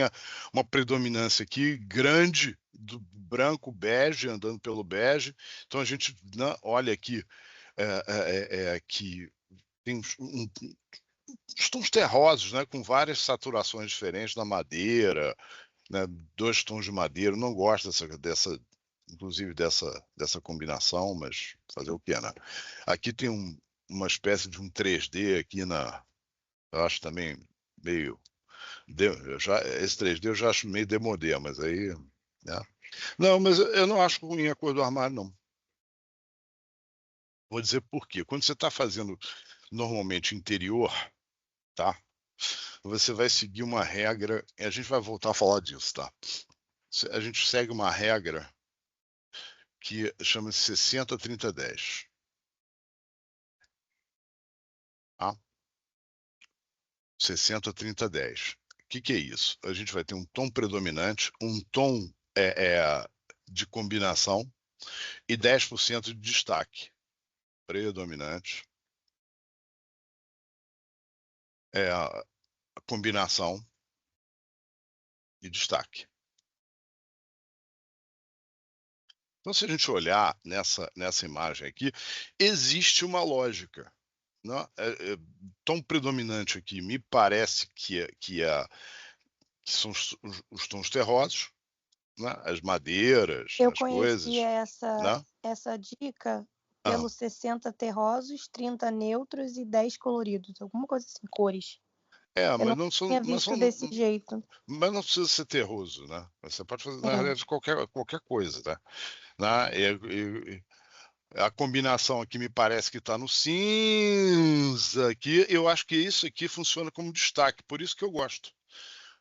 uma predominância aqui grande do branco bege, andando pelo bege. Então a gente olha aqui que tem uns tons terrosos, né, com várias saturações diferentes na madeira, né, 2 tons de madeira. Eu não gosto inclusive dessa combinação, mas fazer o que, né? Aqui tem uma espécie de um 3D aqui eu acho também meio, esse 3D eu já acho meio demodé, mas aí, né? Não, mas eu não acho ruim a cor do armário, não. Vou dizer por quê. Quando você está fazendo normalmente interior, tá? Você vai seguir uma regra, e a gente vai voltar a falar disso, tá? A gente segue uma regra que chama-se 60-30-10. Tá? 60-30-10. O que é isso? A gente vai ter um tom predominante, um tom de combinação e 10% de destaque. Predominante, a combinação e destaque. Então, se a gente olhar nessa imagem aqui, existe uma lógica. Né? Tom predominante aqui me parece que são os tons terrosos, né? As madeiras, Eu as coisas. conheci Né? essa dica pelos 60 terrosos, 30 neutros e 10 coloridos. Alguma coisa assim, cores. Mas não são. Tinha visto desse jeito. Mas não precisa ser terroso, né? Você pode fazer, na realidade, qualquer coisa, né? A combinação aqui me parece que está no cinza aqui. Eu acho que isso aqui funciona como destaque, por isso que eu gosto,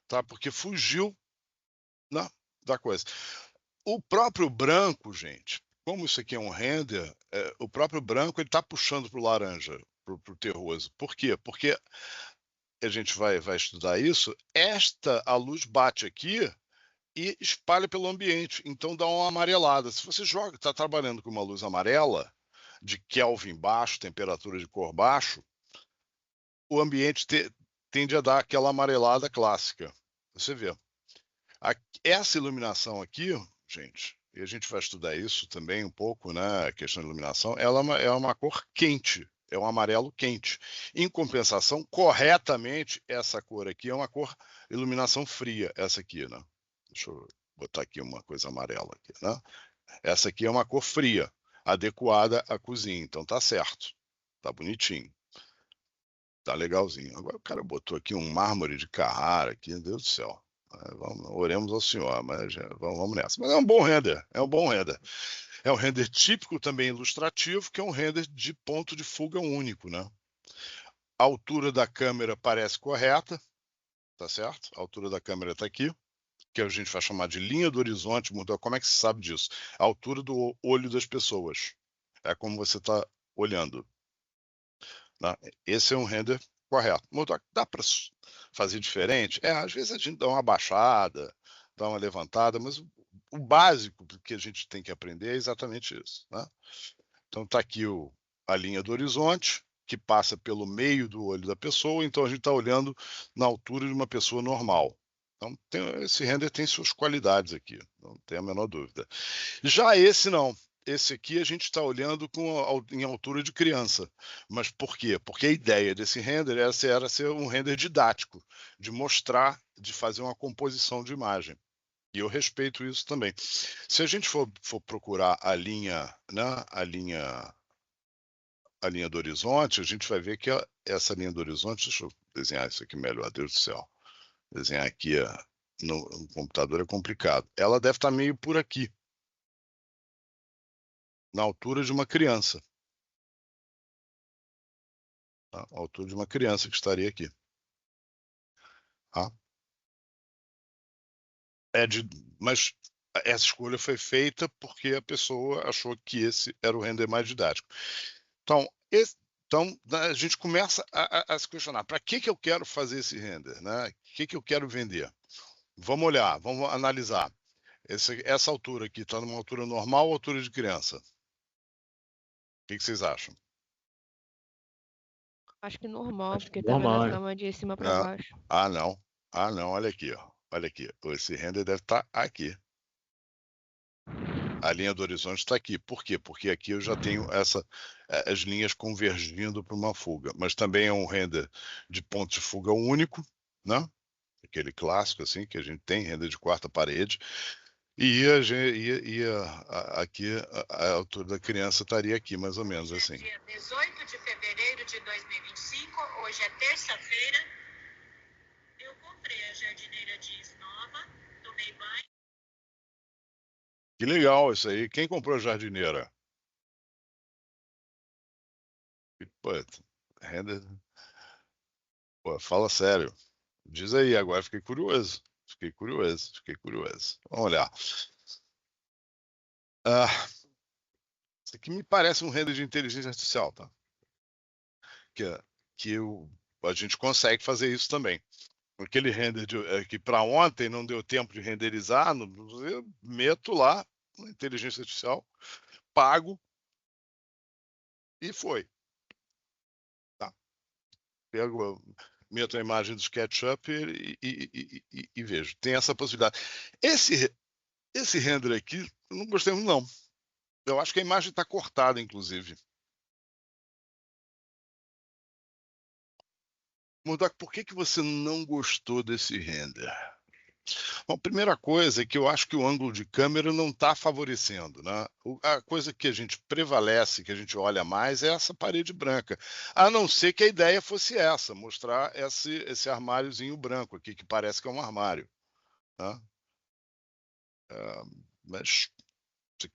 tá? Porque fugiu, né? da coisa. O próprio branco, gente, como isso aqui é um render, o próprio branco ele está puxando para o laranja, para o terroso. Por quê? Porque a gente vai estudar isso, a luz bate aqui e espalha pelo ambiente, então dá uma amarelada. Se você está trabalhando com uma luz amarela, de Kelvin baixo, temperatura de cor baixo, o ambiente tende a dar aquela amarelada clássica. Você vê. Essa iluminação aqui, gente, e a gente vai estudar isso também um pouco, né? A questão de iluminação, ela é uma cor quente, é um amarelo quente. Em compensação, corretamente, essa cor aqui é uma cor iluminação fria, essa aqui, né? Deixa eu botar aqui uma coisa amarela aqui, né? Essa aqui é uma cor fria, adequada à cozinha, então tá certo, tá bonitinho, tá legalzinho. Agora o cara botou aqui um mármore de Carrara aqui, meu Deus do céu. Oremos ao Senhor, mas vamos nessa. Mas é um bom render, é um bom render. É um render típico também ilustrativo, que é um render de ponto de fuga único, né? A altura da câmera parece correta, tá certo? A altura da câmera está aqui, que a gente vai chamar de linha do horizonte. Como é que se sabe disso? A altura do olho das pessoas. É como você está olhando. Né? Esse é um render correto. Dá para fazer diferente? Às vezes a gente dá uma baixada, dá uma levantada, mas o básico que a gente tem que aprender é exatamente isso. Né? Então está aqui a linha do horizonte, que passa pelo meio do olho da pessoa, então a gente está olhando na altura de uma pessoa normal. Então esse render tem suas qualidades aqui, não tem a menor dúvida. Já esse não. Esse aqui a gente está olhando em altura de criança. Mas por quê? Porque a ideia desse render era ser um render didático, de mostrar, de fazer uma composição de imagem. E eu respeito isso também. Se a gente for procurar a linha, né, a linha do horizonte, a gente vai ver que essa linha do horizonte, deixa eu desenhar isso aqui melhor, Deus do céu. Desenhar aqui no computador é complicado. Ela deve estar meio por aqui, na altura de uma criança. Tá? A altura de uma criança que estaria aqui. Tá? Mas essa escolha foi feita porque a pessoa achou que esse era o render mais didático. Então a gente começa a se questionar, para que eu quero fazer esse render? Né? O que eu quero vender? Vamos olhar, vamos analisar. Essa altura aqui está numa altura normal ou altura de criança? O que vocês acham? Acho que normal, porque tá vendo a cama de cima para baixo. Não, olha aqui, ó. Olha aqui, esse render deve estar aqui. A linha do horizonte está aqui. Por quê? Porque aqui eu já tenho as linhas convergindo para uma fuga. Mas também é um render de ponto de fuga único, né? Aquele clássico assim que a gente tem, render de quarta parede. E aqui a altura da criança estaria aqui, mais ou menos assim. Dia 18 de fevereiro de 2025, hoje é terça-feira. Eu comprei a jardineira Diz nova, tomei banho. Que legal isso aí. Quem comprou a jardineira? Pô, render... Pô, fala sério. Diz aí, agora fiquei curioso. Fiquei curioso. Vamos olhar. Isso aqui me parece um render de inteligência artificial, tá? A gente consegue fazer isso também. Aquele render que para ontem não deu tempo de renderizar, eu meto lá na inteligência artificial, pago e foi. Tá? Meto a imagem do SketchUp e vejo. Tem essa possibilidade. Esse render aqui, eu não gostei muito, não. Eu acho que a imagem está cortada, inclusive. Murdoch, por que você não gostou desse render? Bom, a primeira coisa é que eu acho que o ângulo de câmera não está favorecendo. Né? A coisa que a gente prevalece, que a gente olha mais, é essa parede branca. A não ser que a ideia fosse essa, mostrar esse armáriozinho branco aqui, que parece que é um armário. Né? Mas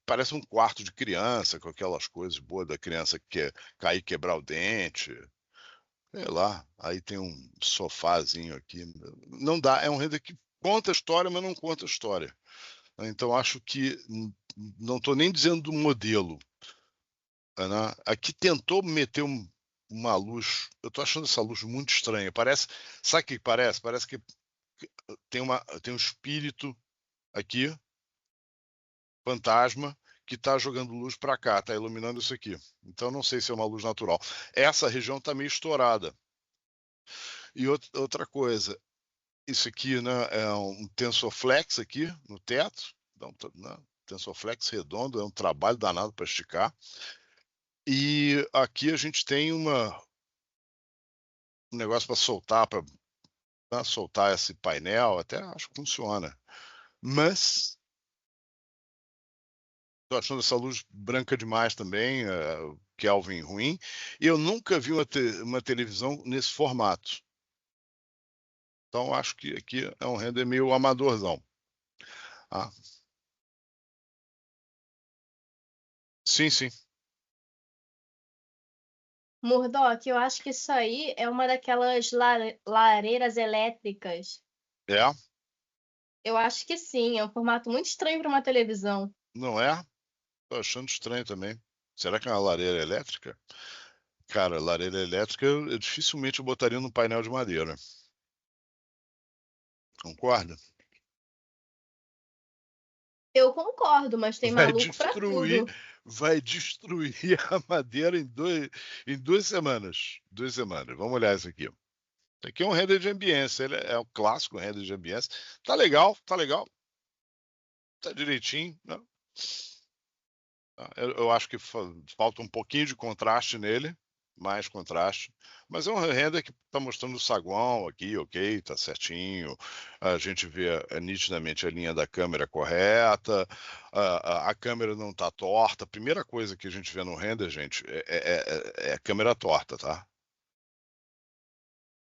parece um quarto de criança, com aquelas coisas boas da criança que quer cair e quebrar o dente. Sei lá, aí tem um sofazinho aqui. Não dá, é um render que conta a história, mas não conta a história. Então acho que não estou nem dizendo do modelo, né? Aqui tentou meter uma luz. Eu estou achando essa luz muito estranha. Parece, sabe o que parece? Parece que tem um espírito aqui, fantasma, que está jogando luz para cá, está iluminando isso aqui. Então não sei se é uma luz natural. Essa região está meio estourada. E outra coisa, isso aqui, né, é um TensorFlex aqui no teto. Então, né, TensorFlex redondo, é um trabalho danado para esticar. E aqui a gente tem um negócio para soltar, soltar esse painel, até acho que funciona. Mas estou achando essa luz branca demais também, Kelvin ruim. E eu nunca vi uma televisão nesse formato. Então acho que aqui é um render meio amadorzão. Ah. Sim, sim. Murdoch, eu acho que isso aí é uma daquelas lareiras elétricas. É? Eu acho que sim, é um formato muito estranho para uma televisão. Não é? Tô achando estranho também. Será que é uma lareira elétrica? Cara, lareira elétrica eu dificilmente botaria num painel de madeira. Concorda? Eu concordo, mas tem maluco para tudo. Vai destruir a madeira em 2 semanas. 2 semanas. Vamos olhar isso aqui. Isso aqui é um render de ambiência. Ele é um clássico render de ambiência. Tá legal, tá legal. Tá direitinho. Né? Eu acho que falta um pouquinho de contraste nele. Mais contraste, mas é um render que está mostrando o saguão aqui, ok, tá certinho, a gente vê nitidamente a linha da câmera correta, a câmera não tá torta. A primeira coisa que a gente vê no render, gente, é a câmera torta, tá?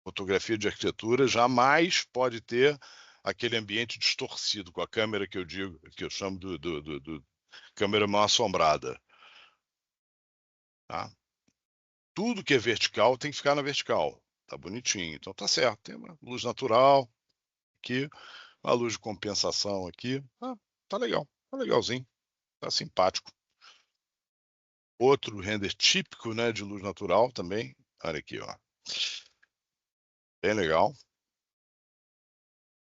Fotografia de arquitetura jamais pode ter aquele ambiente distorcido, com a câmera que eu digo, que eu chamo do câmera mal assombrada, tá? Tudo que é vertical tem que ficar na vertical. Tá bonitinho. Então tá certo. Tem uma luz natural aqui, uma luz de compensação aqui. Tá legal. Tá legalzinho. Tá simpático. Outro render típico, né, de luz natural também. Olha aqui, ó. Bem legal.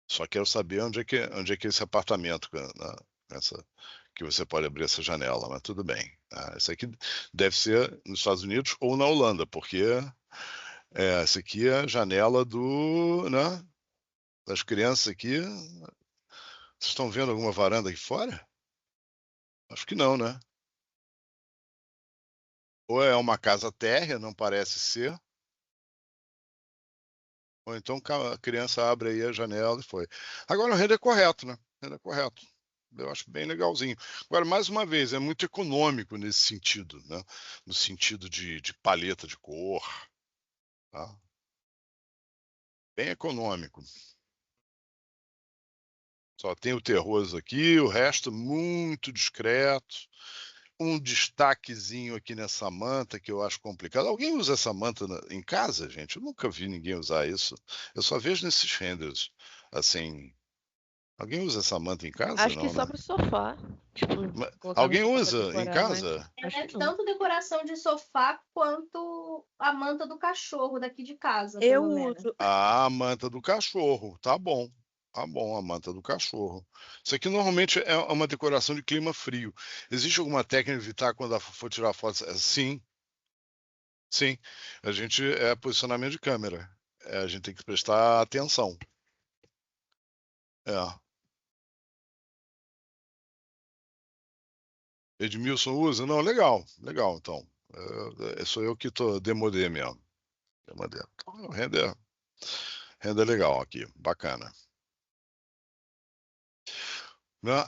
Só quero saber onde é que é esse apartamento, né, que você pode abrir essa janela, mas tudo bem. Esse aqui deve ser nos Estados Unidos ou na Holanda, porque essa aqui é a janela né, das crianças aqui. Vocês estão vendo alguma varanda aqui fora? Acho que não, né? Ou é uma casa térrea, não parece ser. Ou então a criança abre aí a janela e foi. Agora o render é correto, né? O render é correto. Eu acho bem legalzinho. Agora, mais uma vez, é muito econômico nesse sentido, né? No sentido de paleta de cor. Tá? Bem econômico. Só tem o terroso aqui, o resto muito discreto. Um destaquezinho aqui nessa manta que eu acho complicado. Alguém usa essa manta em casa, gente? Eu nunca vi ninguém usar isso. Eu só vejo nesses renders. Assim, alguém usa essa manta em casa? Acho não, que só né? pro sofá. Tipo, alguém usa em casa? É tanto decoração de sofá quanto a manta do cachorro daqui de casa. Eu uso. A manta do cachorro, tá bom. Tá bom, a manta do cachorro. Isso aqui normalmente é uma decoração de clima frio. Existe alguma técnica de evitar quando for tirar fotos? Sim. Sim. A gente posicionamento de câmera. A gente tem que prestar atenção. Edmilson usa? Não, legal. Legal, então. Sou eu que tô demodê mesmo. Demodê. Então, render legal aqui. Bacana.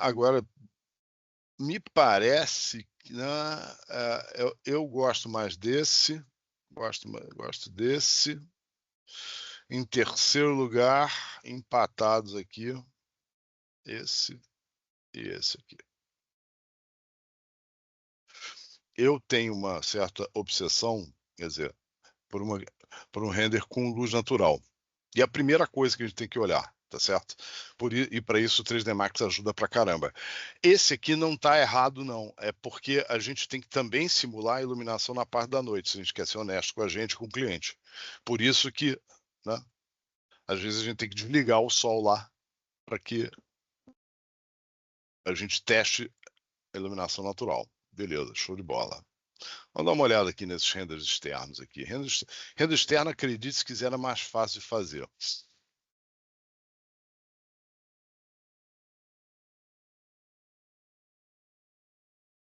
Agora, me parece que eu gosto mais desse. Gosto desse. Em terceiro lugar, empatados aqui, esse e esse aqui. Eu tenho uma certa obsessão, quer dizer, por um render com luz natural. E a primeira coisa que a gente tem que olhar, tá certo? E para isso o 3D Max ajuda pra caramba. Esse aqui não tá errado, não. É porque a gente tem que também simular a iluminação na parte da noite, se a gente quer ser honesto com a gente, com o cliente. Por isso que, né, às vezes a gente tem que desligar o sol lá para que a gente teste a iluminação natural. Beleza, show de bola. Vamos dar uma olhada aqui nesses renders externos aqui. Render externo, acredite se quiser, é mais fácil de fazer.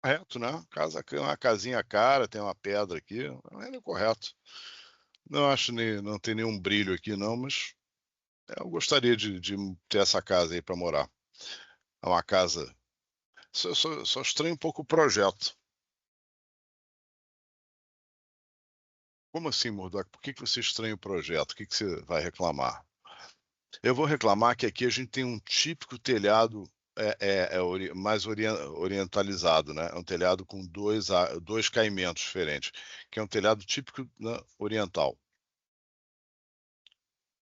Correto, né? Uma casinha cara, tem uma pedra aqui, é correto. Não acho não tem nenhum brilho aqui não, mas eu gostaria de ter essa casa aí para morar. É uma casa. Só estranho um pouco o projeto. Como assim, Murdoch? Por que você estranha o projeto? O que você vai reclamar? Eu vou reclamar que aqui a gente tem um típico telhado mais orientalizado, né? É um telhado com dois caimentos diferentes, que é um telhado típico, né, oriental,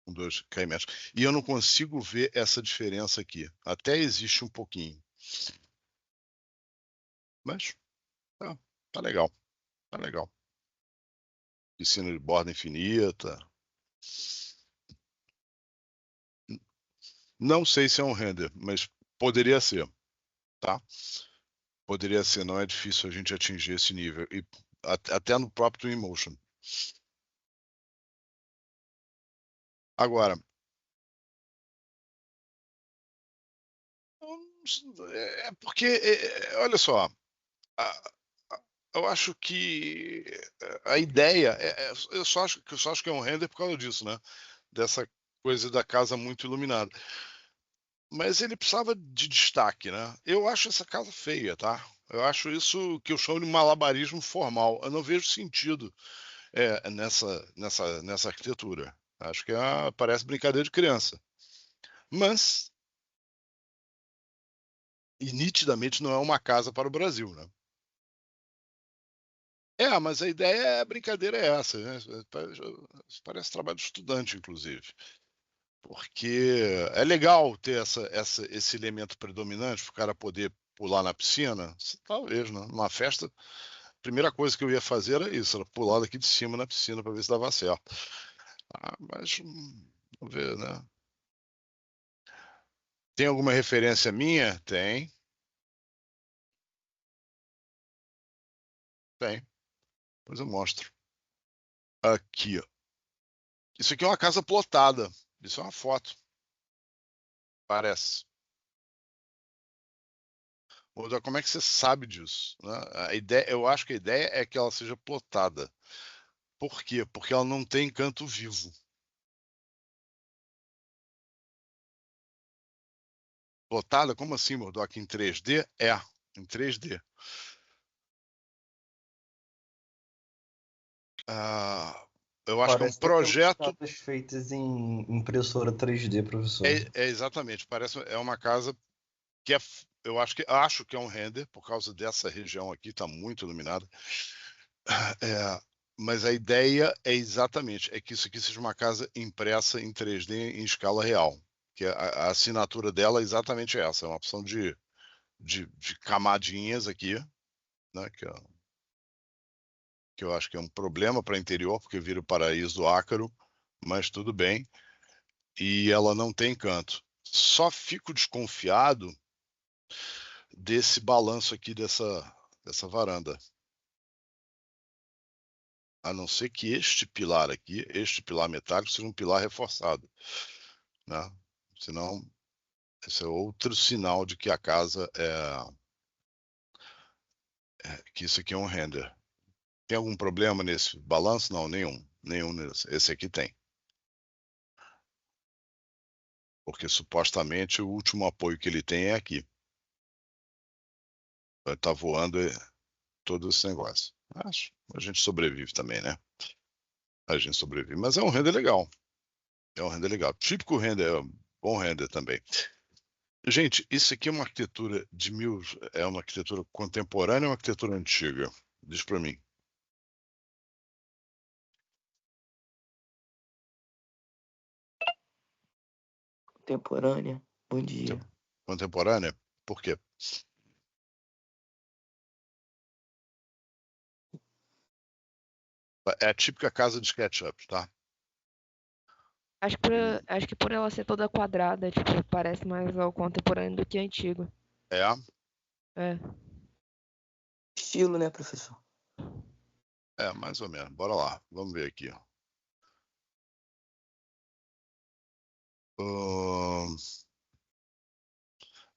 com dois caimentos. E eu não consigo ver essa diferença aqui. Até existe um pouquinho. Mas tá legal. Tá legal. Piscina de borda infinita. Não sei se é um render, mas poderia ser, tá? Poderia ser, não é difícil a gente atingir esse nível. E até no próprio Twinmotion. Agora, é porque, olha só, eu acho que a ideia, eu só acho que é um render por causa disso, né? Dessa coisa da casa muito iluminada. Mas ele precisava de destaque, né? Eu acho essa casa feia, tá? Eu acho isso que eu chamo de malabarismo formal. Eu não vejo sentido nessa arquitetura. Acho que parece brincadeira de criança. Mas, e nitidamente não é uma casa para o Brasil, né? Mas a ideia, a brincadeira é essa, né? Parece trabalho de estudante, inclusive. Porque é legal ter esse elemento predominante para o cara poder pular na piscina. Talvez, né? Numa festa, a primeira coisa que eu ia fazer era isso, era pular daqui de cima na piscina para ver se dava certo. Mas vamos ver, né? Tem alguma referência minha? Tem. Tem. Depois eu mostro. Aqui, ó. Isso aqui é uma casa plotada. Isso é uma foto. Parece. Como é que você sabe disso, né? Eu acho que a ideia é que ela seja plotada. Por quê? Porque ela não tem canto vivo. Plotada? Como assim, Murdoch? Em 3D? Em 3D. Eu acho que é um projeto. Feitas em impressora 3D, professor. Exatamente. É uma casa que acho que é um render, por causa dessa região aqui, está muito iluminada. Mas a ideia é que isso aqui seja uma casa impressa em 3D em escala real. Que a assinatura dela é exatamente essa, é uma opção de camadinhas aqui, né, que eu acho que é um problema para interior, porque vira o paraíso do ácaro, mas tudo bem. E ela não tem canto. Só fico desconfiado desse balanço aqui dessa varanda. A não ser que este pilar aqui, este pilar metálico, seja um pilar reforçado, né? Senão, esse é outro sinal de que a casa que isso aqui é um render. Tem algum problema nesse balanço? Não, nenhum. Nenhum nesse. Esse aqui tem. Porque supostamente o último apoio que ele tem é aqui. Vai estar voando todo esse negócio. Acho. A gente sobrevive também, né? A gente sobrevive. Mas é um render legal. É um render legal. Típico render, bom render também. Gente, isso aqui é uma arquitetura é uma arquitetura contemporânea ou uma arquitetura antiga? Diz para mim. Contemporânea. Bom dia. Contemporânea? Por quê? É a típica casa de SketchUp, tá? Acho que por ela ser toda quadrada, tipo, parece mais ao contemporâneo do que antigo. É? É. Estilo, né, professor? É, mais ou menos. Bora lá. Vamos ver aqui.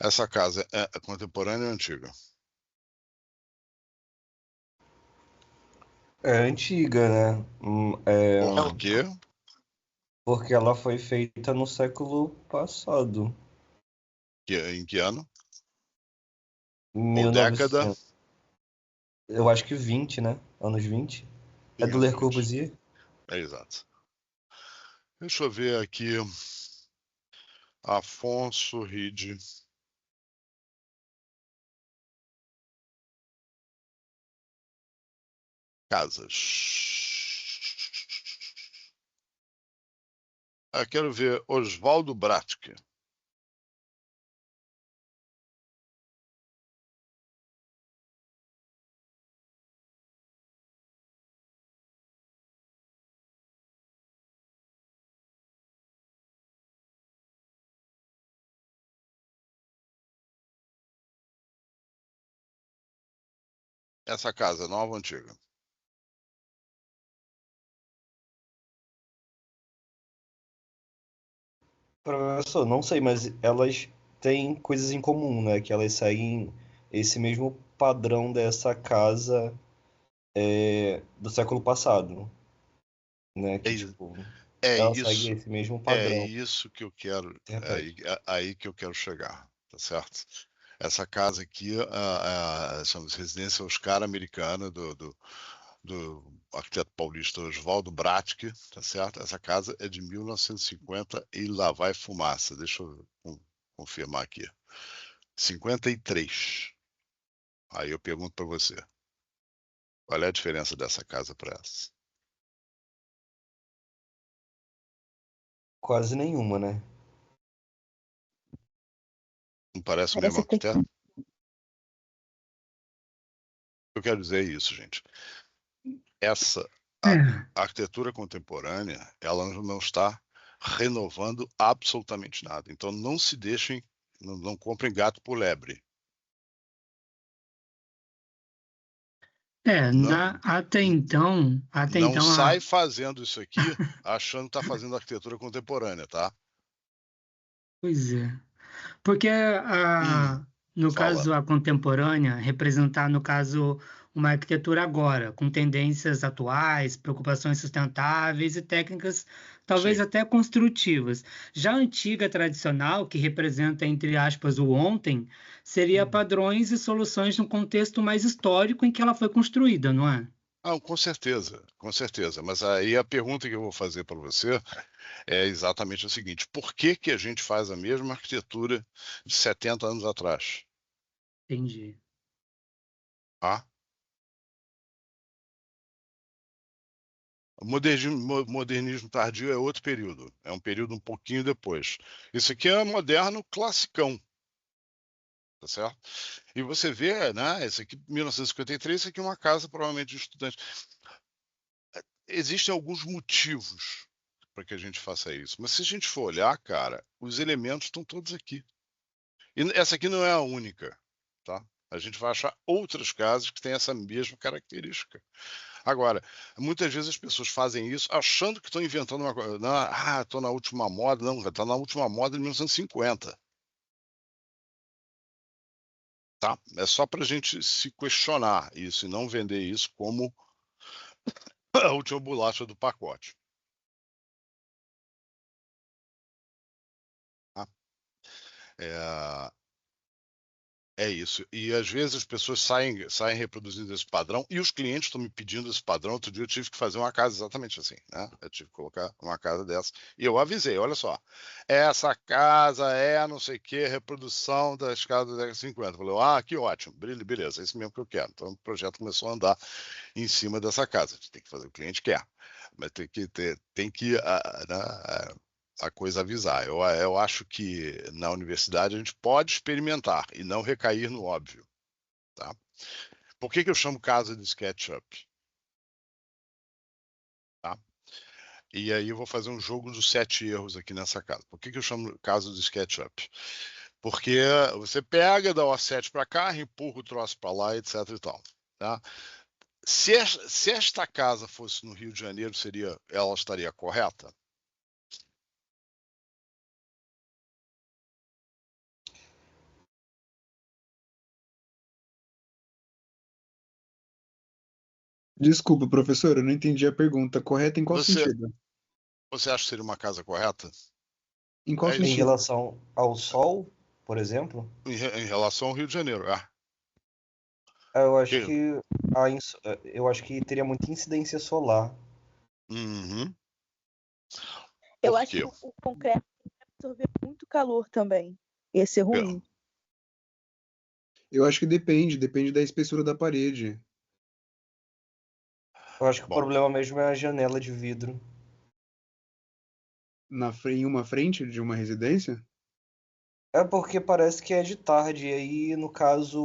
Essa casa é contemporânea ou antiga? É antiga, né? Por quê? Porque ela foi feita no século passado. Em que ano? Ou 1900. década? Eu acho que 20, né? Anos 20. É do Le Corbusier? É exato. Deixa eu ver aqui. Afonso Ride. Casas. Quero ver Oswaldo Bratke. Essa casa é nova ou antiga? Professor, não sei, mas elas têm coisas em comum, né? Que elas seguem esse mesmo padrão dessa casa do século passado, né? Que, tipo, ela segue esse mesmo padrão. É isso que eu quero. Aí que eu quero chegar, tá certo? Essa casa aqui chama-se Residência Oscar Americana do arquiteto paulista Oswaldo Bratke, tá certo? Essa casa é de 1950 e lá vai fumaça. Deixa eu confirmar aqui. 53. Aí eu pergunto para você. Qual é a diferença dessa casa para essa? Quase nenhuma, né? Não parece o mesmo arquiteto? Eu quero dizer isso, gente. Essa arquitetura contemporânea, ela não está renovando absolutamente nada. Então não se deixem, não comprem gato por lebre. Até então. Não sai fazendo isso aqui achando que está fazendo arquitetura contemporânea, tá? Pois é. Porque no caso a contemporânea, representar, no caso, uma arquitetura agora, com tendências atuais, preocupações sustentáveis e técnicas talvez até construtivas. Já a antiga tradicional, que representa, entre aspas, o ontem, seria padrões e soluções num contexto mais histórico em que ela foi construída, não é? Com certeza, com certeza. Mas aí a pergunta que eu vou fazer para você é exatamente a seguinte: por que a gente faz a mesma arquitetura de 70 anos atrás? Entendi. O modernismo tardio é outro período. É um período um pouquinho depois. Isso aqui é moderno classicão. Tá certo? E você vê, né? Esse aqui, 1953, isso aqui é uma casa provavelmente de estudante. Existem alguns motivos para que a gente faça isso. Mas se a gente for olhar, cara, os elementos estão todos aqui. E essa aqui não é a única, tá? A gente vai achar outras casas que têm essa mesma característica. Agora, muitas vezes as pessoas fazem isso achando que estão inventando uma coisa. Estou na última moda. Não, está na última moda de 1950. Tá? É só para a gente se questionar isso e não vender isso como a última bolacha do pacote. Tá? É isso. E às vezes as pessoas saem reproduzindo esse padrão e os clientes estão me pedindo esse padrão. Outro dia eu tive que fazer uma casa exatamente assim, né? Eu tive que colocar uma casa dessa. E eu avisei, olha só, essa casa é não sei o que, reprodução das casas da década de 50. Eu falei, que ótimo, beleza, é isso mesmo que eu quero. Então o projeto começou a andar em cima dessa casa. A gente tem que fazer o que o cliente quer. Mas tem que a coisa avisar. Eu acho que na universidade a gente pode experimentar e não recair no óbvio. Tá? Por que eu chamo casa de SketchUp? Tá? E aí eu vou fazer um jogo dos 7 erros aqui nessa casa. Por que eu chamo casa de SketchUp? Porque você pega, dá o offset para cá, empurra o troço para lá, etc e tal. Tá? Se esta casa fosse no Rio de Janeiro, ela estaria correta? Desculpa, professor, eu não entendi a pergunta. Correta em qual sentido? Você acha que seria uma casa correta? Em qual sentido? Em relação ao Sol, por exemplo? Em relação ao Rio de Janeiro, Eu acho que teria muita incidência solar. Uhum. Eu acho que o concreto absorver muito calor também. Ia ser ruim. Eu acho que depende da espessura da parede. Eu acho que o problema mesmo é a janela de vidro. Em uma frente de uma residência? É porque parece que é de tarde, e aí, no caso,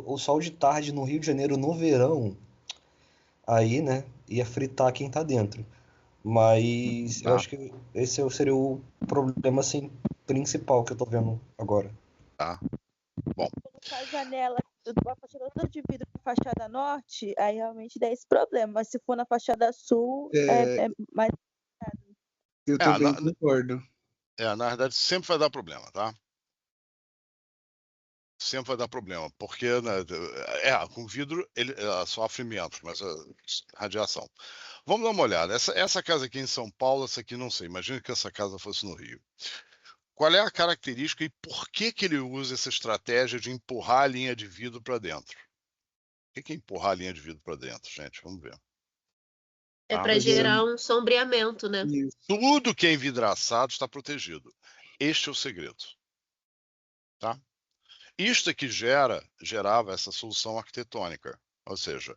o sol de tarde no Rio de Janeiro no verão, aí, né, ia fritar quem tá dentro. Mas eu acho que esse seria o problema, assim, principal que eu tô vendo agora. Tá. Bom. Se a janela, a fachada toda de vidro na fachada norte, aí realmente dá esse problema. Mas se for na fachada sul, é mais... Eu também concordo. Na verdade, sempre vai dar problema, tá? Sempre vai dar problema, porque com vidro ele sofre menos, mas radiação. Vamos dar uma olhada. Essa casa aqui em São Paulo, essa aqui não sei. Imagina que essa casa fosse no Rio. Qual é a característica e por que ele usa essa estratégia de empurrar a linha de vidro para dentro? O que é empurrar a linha de vidro para dentro, gente? Vamos ver. É para gerar um sombreamento, né? Tudo que é envidraçado está protegido. Este é o segredo. Tá? Isto é que gerava essa solução arquitetônica. Ou seja,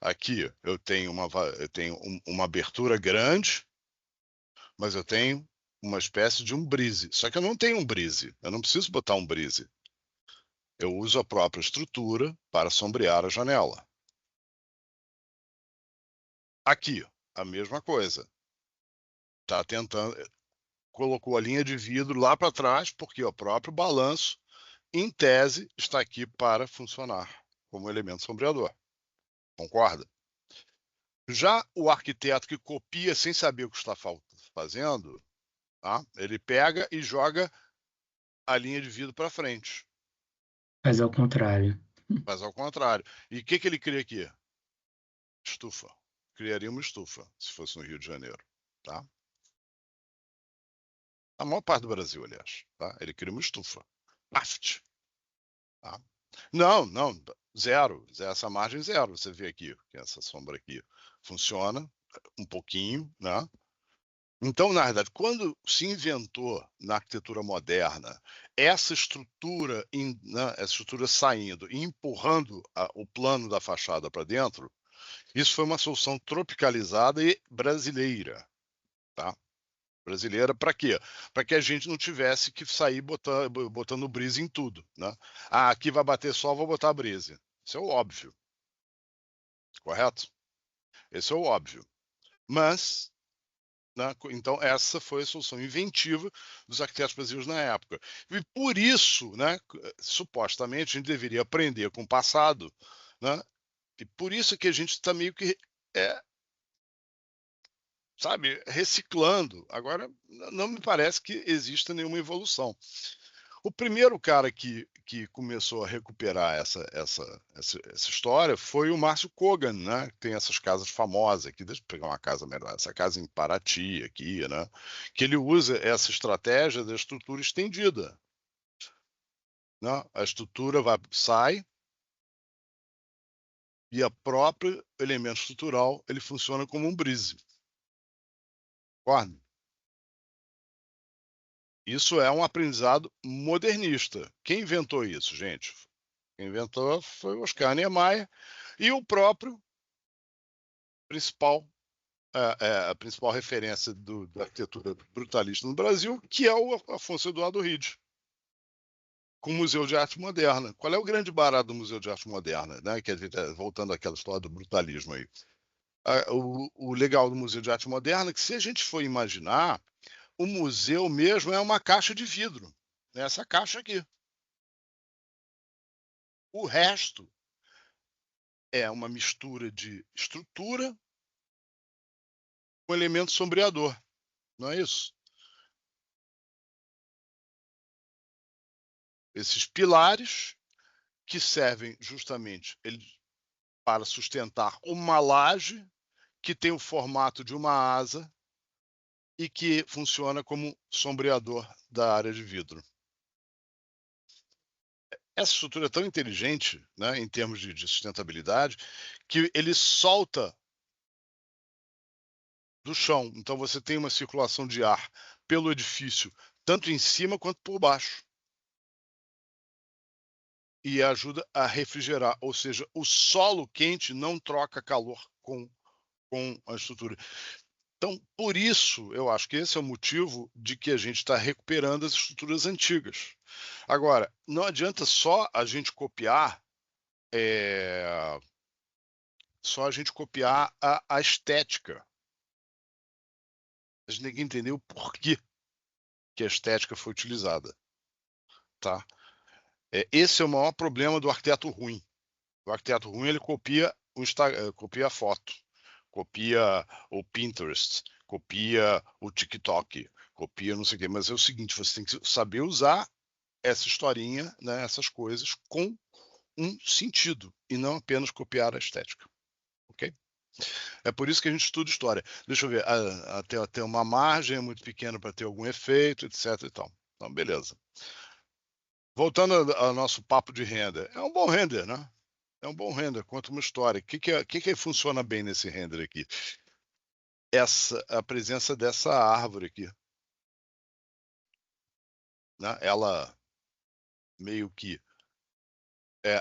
aqui eu tenho uma abertura grande, mas eu tenho uma espécie de um brise. Só que eu não tenho um brise. Eu não preciso botar um brise. Eu uso a própria estrutura para sombrear a janela. Aqui, a mesma coisa. Tá tentando... Colocou a linha de vidro lá para trás, porque o próprio balanço, em tese, está aqui para funcionar como elemento sombreador. Concorda? Já o arquiteto que copia sem saber o que está fazendo, tá? Ele pega e joga a linha de vidro para frente. Faz ao contrário. Faz ao contrário. E o que ele cria aqui? Estufa. Criaria uma estufa, se fosse no Rio de Janeiro. Tá? A maior parte do Brasil, aliás. Tá? Ele cria uma estufa. Aft. Tá? Não, zero. Essa margem zero. Você vê aqui, que essa sombra aqui funciona um pouquinho, né? Então, na verdade, quando se inventou na arquitetura moderna essa estrutura, essa estrutura saindo e empurrando o plano da fachada para dentro, isso foi uma solução tropicalizada e brasileira. Tá? Brasileira para quê? Para que a gente não tivesse que sair botando brise em tudo. Né? Aqui vai bater sol, vou botar brise. Isso é o óbvio. Correto? Esse é o óbvio. Mas... Então, essa foi a solução inventiva dos arquitetos brasileiros na época. E por isso, né, supostamente, a gente deveria aprender com o passado, né, e por isso que a gente está meio que, reciclando. Agora, não me parece que exista nenhuma evolução. O primeiro cara que começou a recuperar essa história foi o Márcio Kogan, né? Que tem essas casas famosas aqui. Deixa eu pegar uma casa melhor. Essa casa em Paraty aqui, né? Que ele usa essa estratégia da estrutura estendida. Né? A estrutura sai e a própria elemento estrutural ele funciona como um brise. Concorda? Isso é um aprendizado modernista. Quem inventou isso, gente? Quem inventou foi o Oscar Niemeyer e o próprio principal a principal referência da arquitetura brutalista no Brasil, que é o Afonso Eduardo Ride, com o Museu de Arte Moderna. Qual é o grande barato do Museu de Arte Moderna? Né? Que voltando àquela história do brutalismo aí. O legal do Museu de Arte Moderna é que, se a gente for imaginar, o museu mesmo é uma caixa de vidro. Essa caixa aqui. O resto é uma mistura de estrutura com elemento sombreador. Não é isso? Esses pilares que servem justamente para sustentar uma laje que tem o formato de uma asa e que funciona como sombreador da área de vidro. Essa estrutura é tão inteligente, né, em termos de sustentabilidade, que ele solta do chão. Então você tem uma circulação de ar pelo edifício, tanto em cima quanto por baixo. E ajuda a refrigerar, ou seja, o solo quente não troca calor com a estrutura. Então, por isso, eu acho que esse é o motivo de que a gente está recuperando as estruturas antigas. Agora, não adianta só a gente copiar a estética. A gente tem que entender o porquê que a estética foi utilizada. Tá? Esse é o maior problema do arquiteto ruim. O arquiteto ruim, ele copia a foto, copia o Pinterest, copia o TikTok, copia não sei o quê. Mas é o seguinte, você tem que saber usar essa historinha, né, essas coisas, com um sentido, e não apenas copiar a estética. Ok? É por isso que a gente estuda história. Deixa eu ver, até uma margem é muito pequena para ter algum efeito, etc. E tal. Então, beleza. Voltando ao nosso papo de render. É um bom render, né? É um bom render, conta uma história. O que funciona bem nesse render aqui? A presença dessa árvore aqui. Né? Ela meio que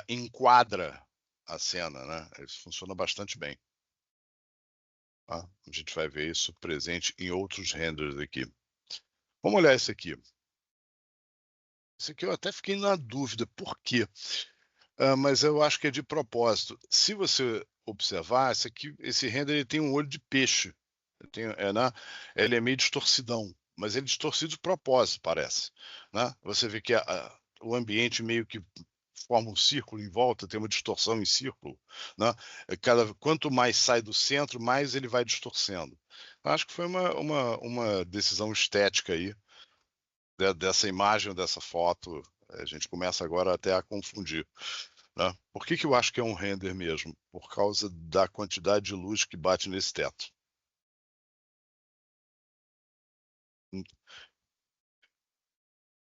enquadra a cena, né? Isso funciona bastante bem. Tá? A gente vai ver isso presente em outros renders aqui. Vamos olhar esse aqui. Esse aqui eu até fiquei na dúvida, por quê? Mas eu acho que é de propósito. Se você observar, esse render ele tem um olho de peixe. Ele é meio distorcidão, mas ele é distorcido de propósito, parece. Né? Você vê que o ambiente meio que forma um círculo em volta, tem uma distorção em círculo. Né? Quanto mais sai do centro, mais ele vai distorcendo. Acho que foi uma decisão estética aí, dessa imagem, dessa foto. A gente começa agora até a confundir. Né? Por que eu acho que é um render mesmo? Por causa da quantidade de luz que bate nesse teto.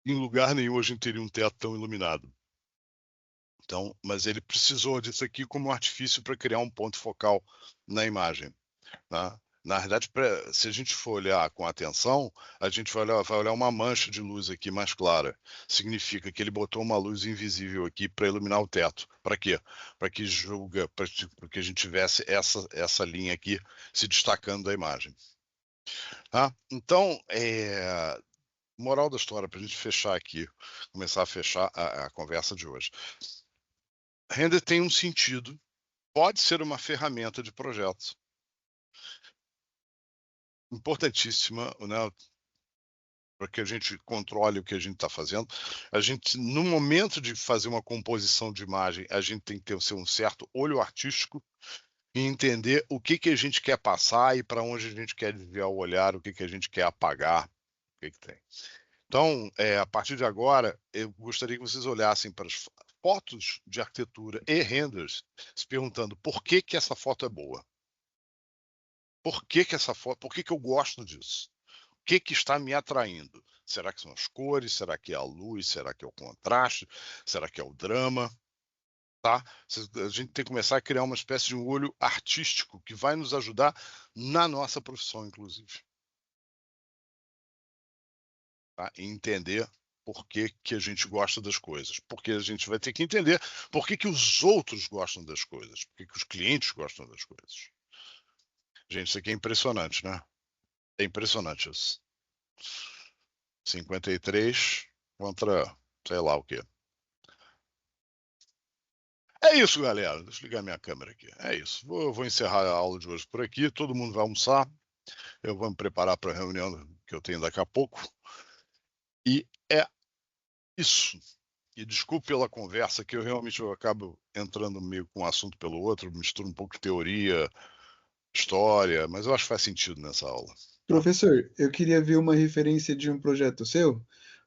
Em lugar nenhum a gente teria um teto tão iluminado. Então, mas ele precisou disso aqui como artifício para criar um ponto focal na imagem. Né? Na verdade, se a gente for olhar com atenção, a gente vai olhar uma mancha de luz aqui mais clara. Significa que ele botou uma luz invisível aqui para iluminar o teto. Para quê? Para que a gente tivesse essa linha aqui se destacando da imagem. Tá? Então, moral da história, para a gente fechar aqui, começar a fechar a conversa de hoje. Render tem um sentido, pode ser uma ferramenta de projeto. Importantíssima, né, para que a gente controle o que a gente está fazendo. A gente, no momento de fazer uma composição de imagem, a gente tem que ter um certo olho artístico e entender o que a gente quer passar e para onde a gente quer desviar o olhar, o que a gente quer apagar, o que tem. Então, a partir de agora, eu gostaria que vocês olhassem para as fotos de arquitetura e renders, se perguntando por que essa foto é boa. Por que essa foto, por que eu gosto disso? O que está me atraindo? Será que são as cores? Será que é a luz? Será que é o contraste? Será que é o drama? Tá? A gente tem que começar a criar uma espécie de um olho artístico que vai nos ajudar na nossa profissão, inclusive. Tá? E entender por que a gente gosta das coisas. Porque a gente vai ter que entender por que os outros gostam das coisas. Por que os clientes gostam das coisas. Gente, isso aqui é impressionante, né? É impressionante isso. 53 contra sei lá o quê. É isso, galera. Deixa eu ligar minha câmera aqui. É isso. Vou encerrar a aula de hoje por aqui. Todo mundo vai almoçar. Eu vou me preparar para a reunião que eu tenho daqui a pouco. E é isso. E desculpe pela conversa, que eu acabo entrando meio com um assunto pelo outro, misturo um pouco de teoria, história, mas eu acho que faz sentido nessa aula. Professor, eu queria ver uma referência de um projeto seu,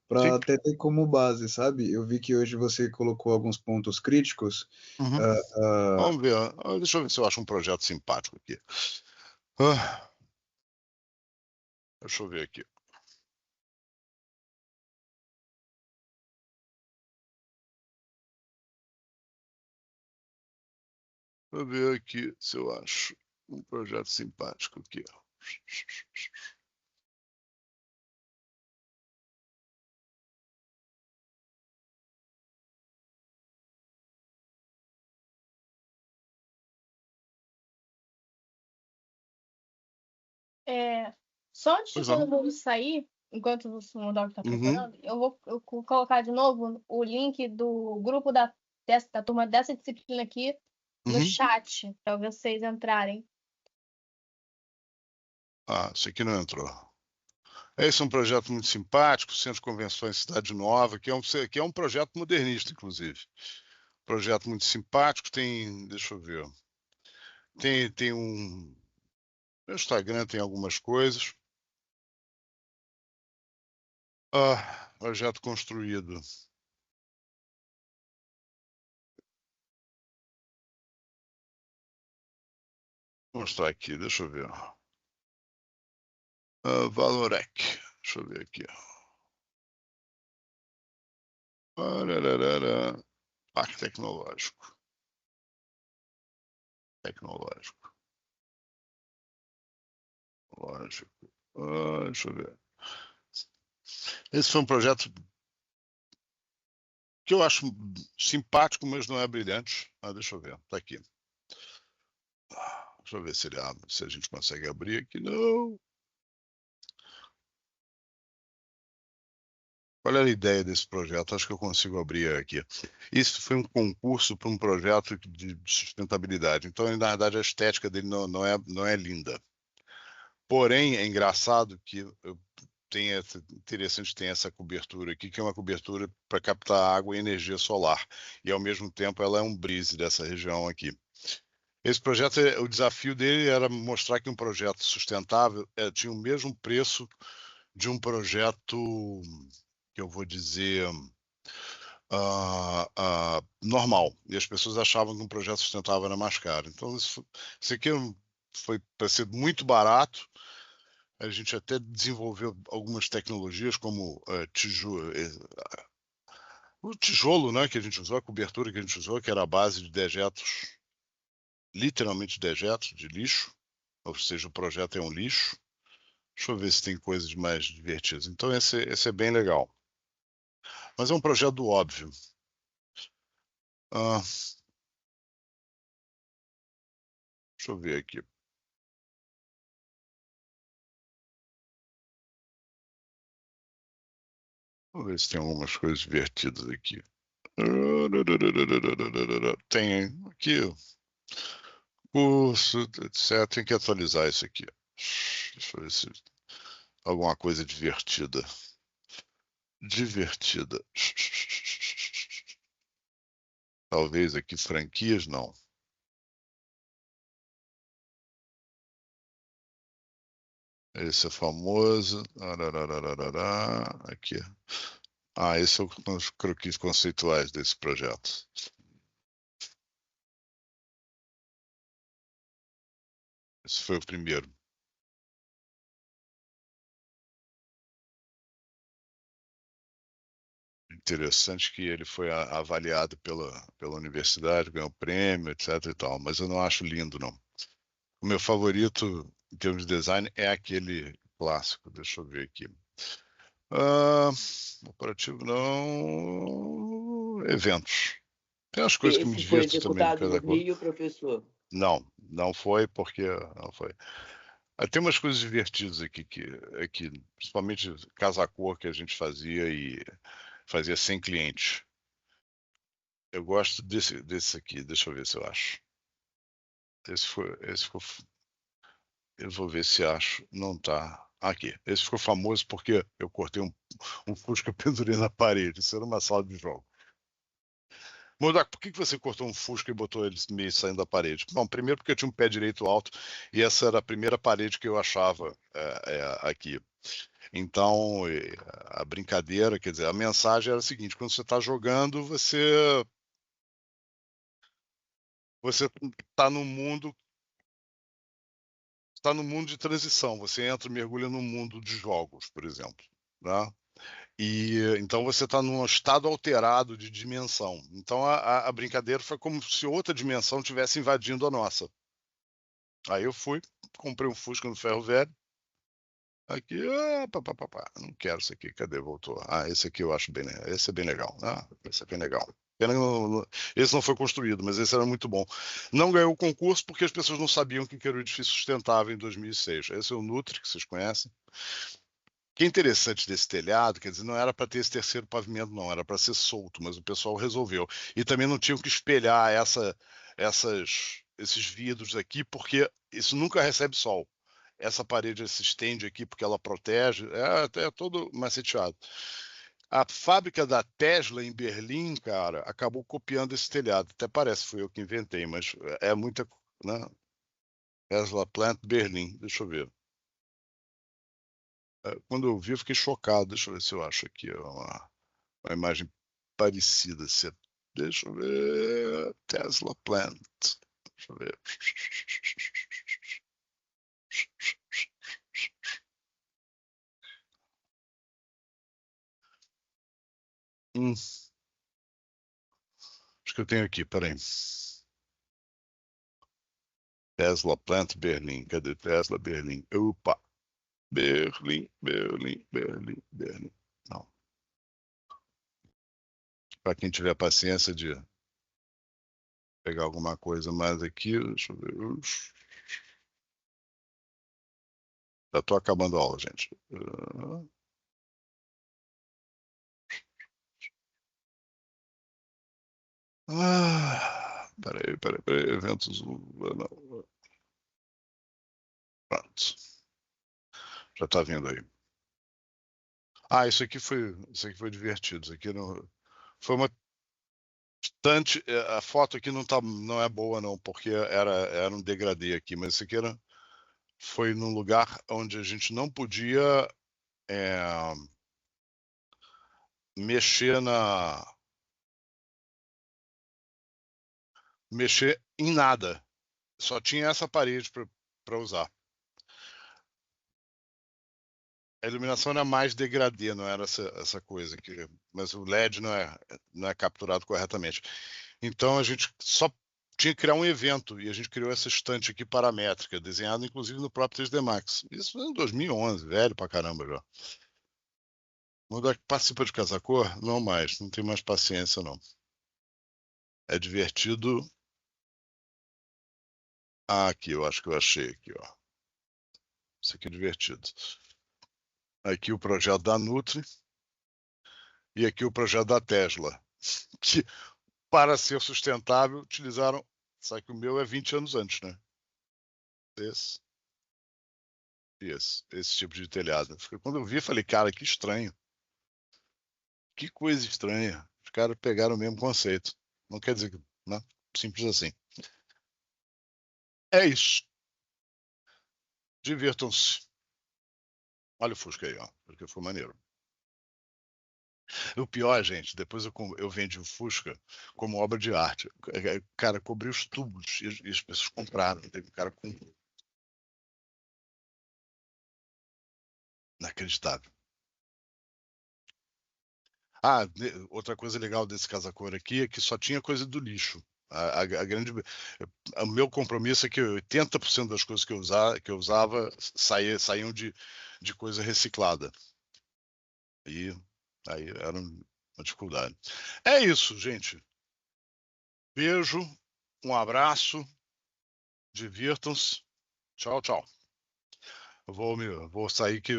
para até ter como base, sabe? Eu vi que hoje você colocou alguns pontos críticos. Vamos ver. Deixa eu ver se eu acho um projeto simpático aqui. Deixa eu ver aqui. Vou ver aqui se eu acho um projeto simpático aqui. Só antes de todo mundo sair, enquanto o Mondog está preparando, eu vou colocar de novo o link do grupo da turma dessa disciplina aqui no chat, para vocês entrarem. Isso aqui não entrou. Esse é um projeto muito simpático, Centro de Convenções Cidade Nova, que é um projeto modernista, inclusive. Projeto muito simpático, deixa eu ver. Tem um... No Instagram tem algumas coisas. Projeto construído. Vou mostrar aqui, deixa eu ver. Valorec. Deixa eu ver aqui. Parque Tecnológico. Lógico. Deixa eu ver. Esse foi um projeto que eu acho simpático, mas não é brilhante. Deixa eu ver. Tá aqui. Deixa eu ver se ele abre, se a gente consegue abrir aqui. Não. Qual era a ideia desse projeto? Acho que eu consigo abrir aqui. Isso foi um concurso para um projeto de sustentabilidade. Então, na verdade, a estética dele não é linda. Porém, é engraçado que interessante ter essa cobertura aqui, que é uma cobertura para captar água e energia solar. E, ao mesmo tempo, ela é um brise dessa região aqui. Esse projeto, o desafio dele era mostrar que um projeto sustentável tinha o mesmo preço de um projeto, que eu vou dizer, normal. E as pessoas achavam que um projeto sustentável era mais caro. Então, isso aqui foi para ser muito barato. A gente até desenvolveu algumas tecnologias, como o tijolo, né, que a gente usou, a cobertura que a gente usou, que era a base de dejetos, literalmente dejetos de lixo, ou seja, o projeto é um lixo. Deixa eu ver se tem coisas mais divertidas. Então, esse é bem legal. Mas é um projeto do óbvio. Deixa eu ver aqui. Vamos ver se tem algumas coisas divertidas aqui. Tem aqui curso, etc. Tem que atualizar isso aqui. Deixa eu ver se alguma coisa divertida. Talvez aqui franquias, não. Esse é famoso. Aqui. Esse é os croquis conceituais desse projeto. Esse foi o primeiro. Interessante que ele foi avaliado pela universidade, ganhou prêmio, etc. e tal, mas eu não acho lindo, não. O meu favorito, em termos de design, é aquele clássico. Deixa eu ver aqui. Operativo não. Eventos. Tem as coisas que me Esse foi divirtam também. executado no Rio, professor? Não foi porque não foi. Tem umas coisas divertidas aqui principalmente casa a cor que a gente fazia e fazia sem cliente. Eu gosto desse aqui, deixa eu ver se eu acho. Esse ficou. Eu vou ver se acho. Não tá. Aqui. Esse ficou famoso porque eu cortei um Fusca e pendurei na parede. Isso era uma sala de jogo. Modak, por que você cortou um Fusca e botou ele meio saindo da parede? Bom, primeiro porque eu tinha um pé direito alto e essa era a primeira parede que eu achava aqui. Então, a brincadeira, quer dizer, a mensagem era a seguinte: quando você está jogando, você está no mundo de transição. Você entra e mergulha no mundo de jogos, por exemplo, né? E então você está num estado alterado de dimensão. Então a brincadeira foi como se outra dimensão estivesse invadindo a nossa. Aí eu fui, comprei um Fusca no Ferro Velho. Aqui, não quero isso aqui. Cadê? Voltou. Esse aqui eu acho bem, esse é bem legal. Esse é bem legal. Pena que esse não foi construído, mas esse era muito bom. Não ganhou o concurso porque as pessoas não sabiam que era o edifício sustentável em 2006. Esse é o Nutri, que vocês conhecem. O que é interessante desse telhado, quer dizer, não era para ter esse terceiro pavimento, não, era para ser solto, mas o pessoal resolveu. E também não tinham que espelhar esses vidros aqui, porque isso nunca recebe sol. Essa parede se estende aqui porque ela protege, até todo maceteado. A fábrica da Tesla em Berlim, cara, acabou copiando esse telhado. Até parece que foi eu que inventei, mas é muita, né? Tesla Plant Berlim, deixa eu ver. Quando eu vi, eu fiquei chocado. Deixa eu ver se eu acho aqui uma imagem parecida. Deixa eu ver. Tesla Plant. Deixa eu ver. Acho que eu tenho aqui, peraí. Tesla Plant Berlim. Cadê Tesla Berlim? Opa! Berlim. Não. Para quem tiver paciência de pegar alguma coisa mais aqui, deixa eu ver. Já estou acabando a aula, gente. Peraí. Eventos. Não. Pronto. Já está vindo aí. Isso aqui foi divertido. Isso aqui foi uma estante. A foto aqui não é boa, não, porque era um degradê aqui, mas isso aqui foi num lugar onde a gente não podia mexer em nada. Só tinha essa parede para usar. A iluminação era mais degradê, não era essa coisa aqui, mas o LED não é capturado corretamente. Então a gente só tinha que criar um evento e a gente criou essa estante aqui paramétrica, desenhada inclusive no próprio 3D Max. Isso foi em 2011, velho pra caramba já. Participa de Casa Cor? Não mais, não tem mais paciência não. É divertido. Aqui, eu acho que eu achei aqui, ó. Isso aqui é divertido. Aqui o projeto da Nutri e aqui o projeto da Tesla, que para ser sustentável utilizaram, sabe que o meu é 20 anos antes, né? Esse tipo de telhado. Quando eu vi, falei, cara, que estranho. Que coisa estranha. Os caras pegaram o mesmo conceito. Não quer dizer que, né? Simples assim. É isso. Divirtam-se. Olha o Fusca aí, ó. Porque foi maneiro. O pior, gente, depois eu vendi o Fusca como obra de arte. O cara cobriu os tubos e as pessoas compraram. Teve um cara com. Inacreditável. Outra coisa legal desse casa-cor aqui é que só tinha coisa do lixo. O meu compromisso é que 80% das coisas que eu usava saíam de coisa reciclada. E aí era uma dificuldade. É isso, gente. Beijo, um abraço. Divirtam-se. Tchau, tchau. Eu vou sair que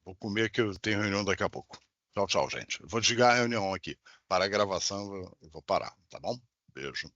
vou comer que eu tenho reunião daqui a pouco. Tchau, tchau, gente. Eu vou desligar a reunião aqui. Para a gravação, eu vou parar, tá bom? Beijo.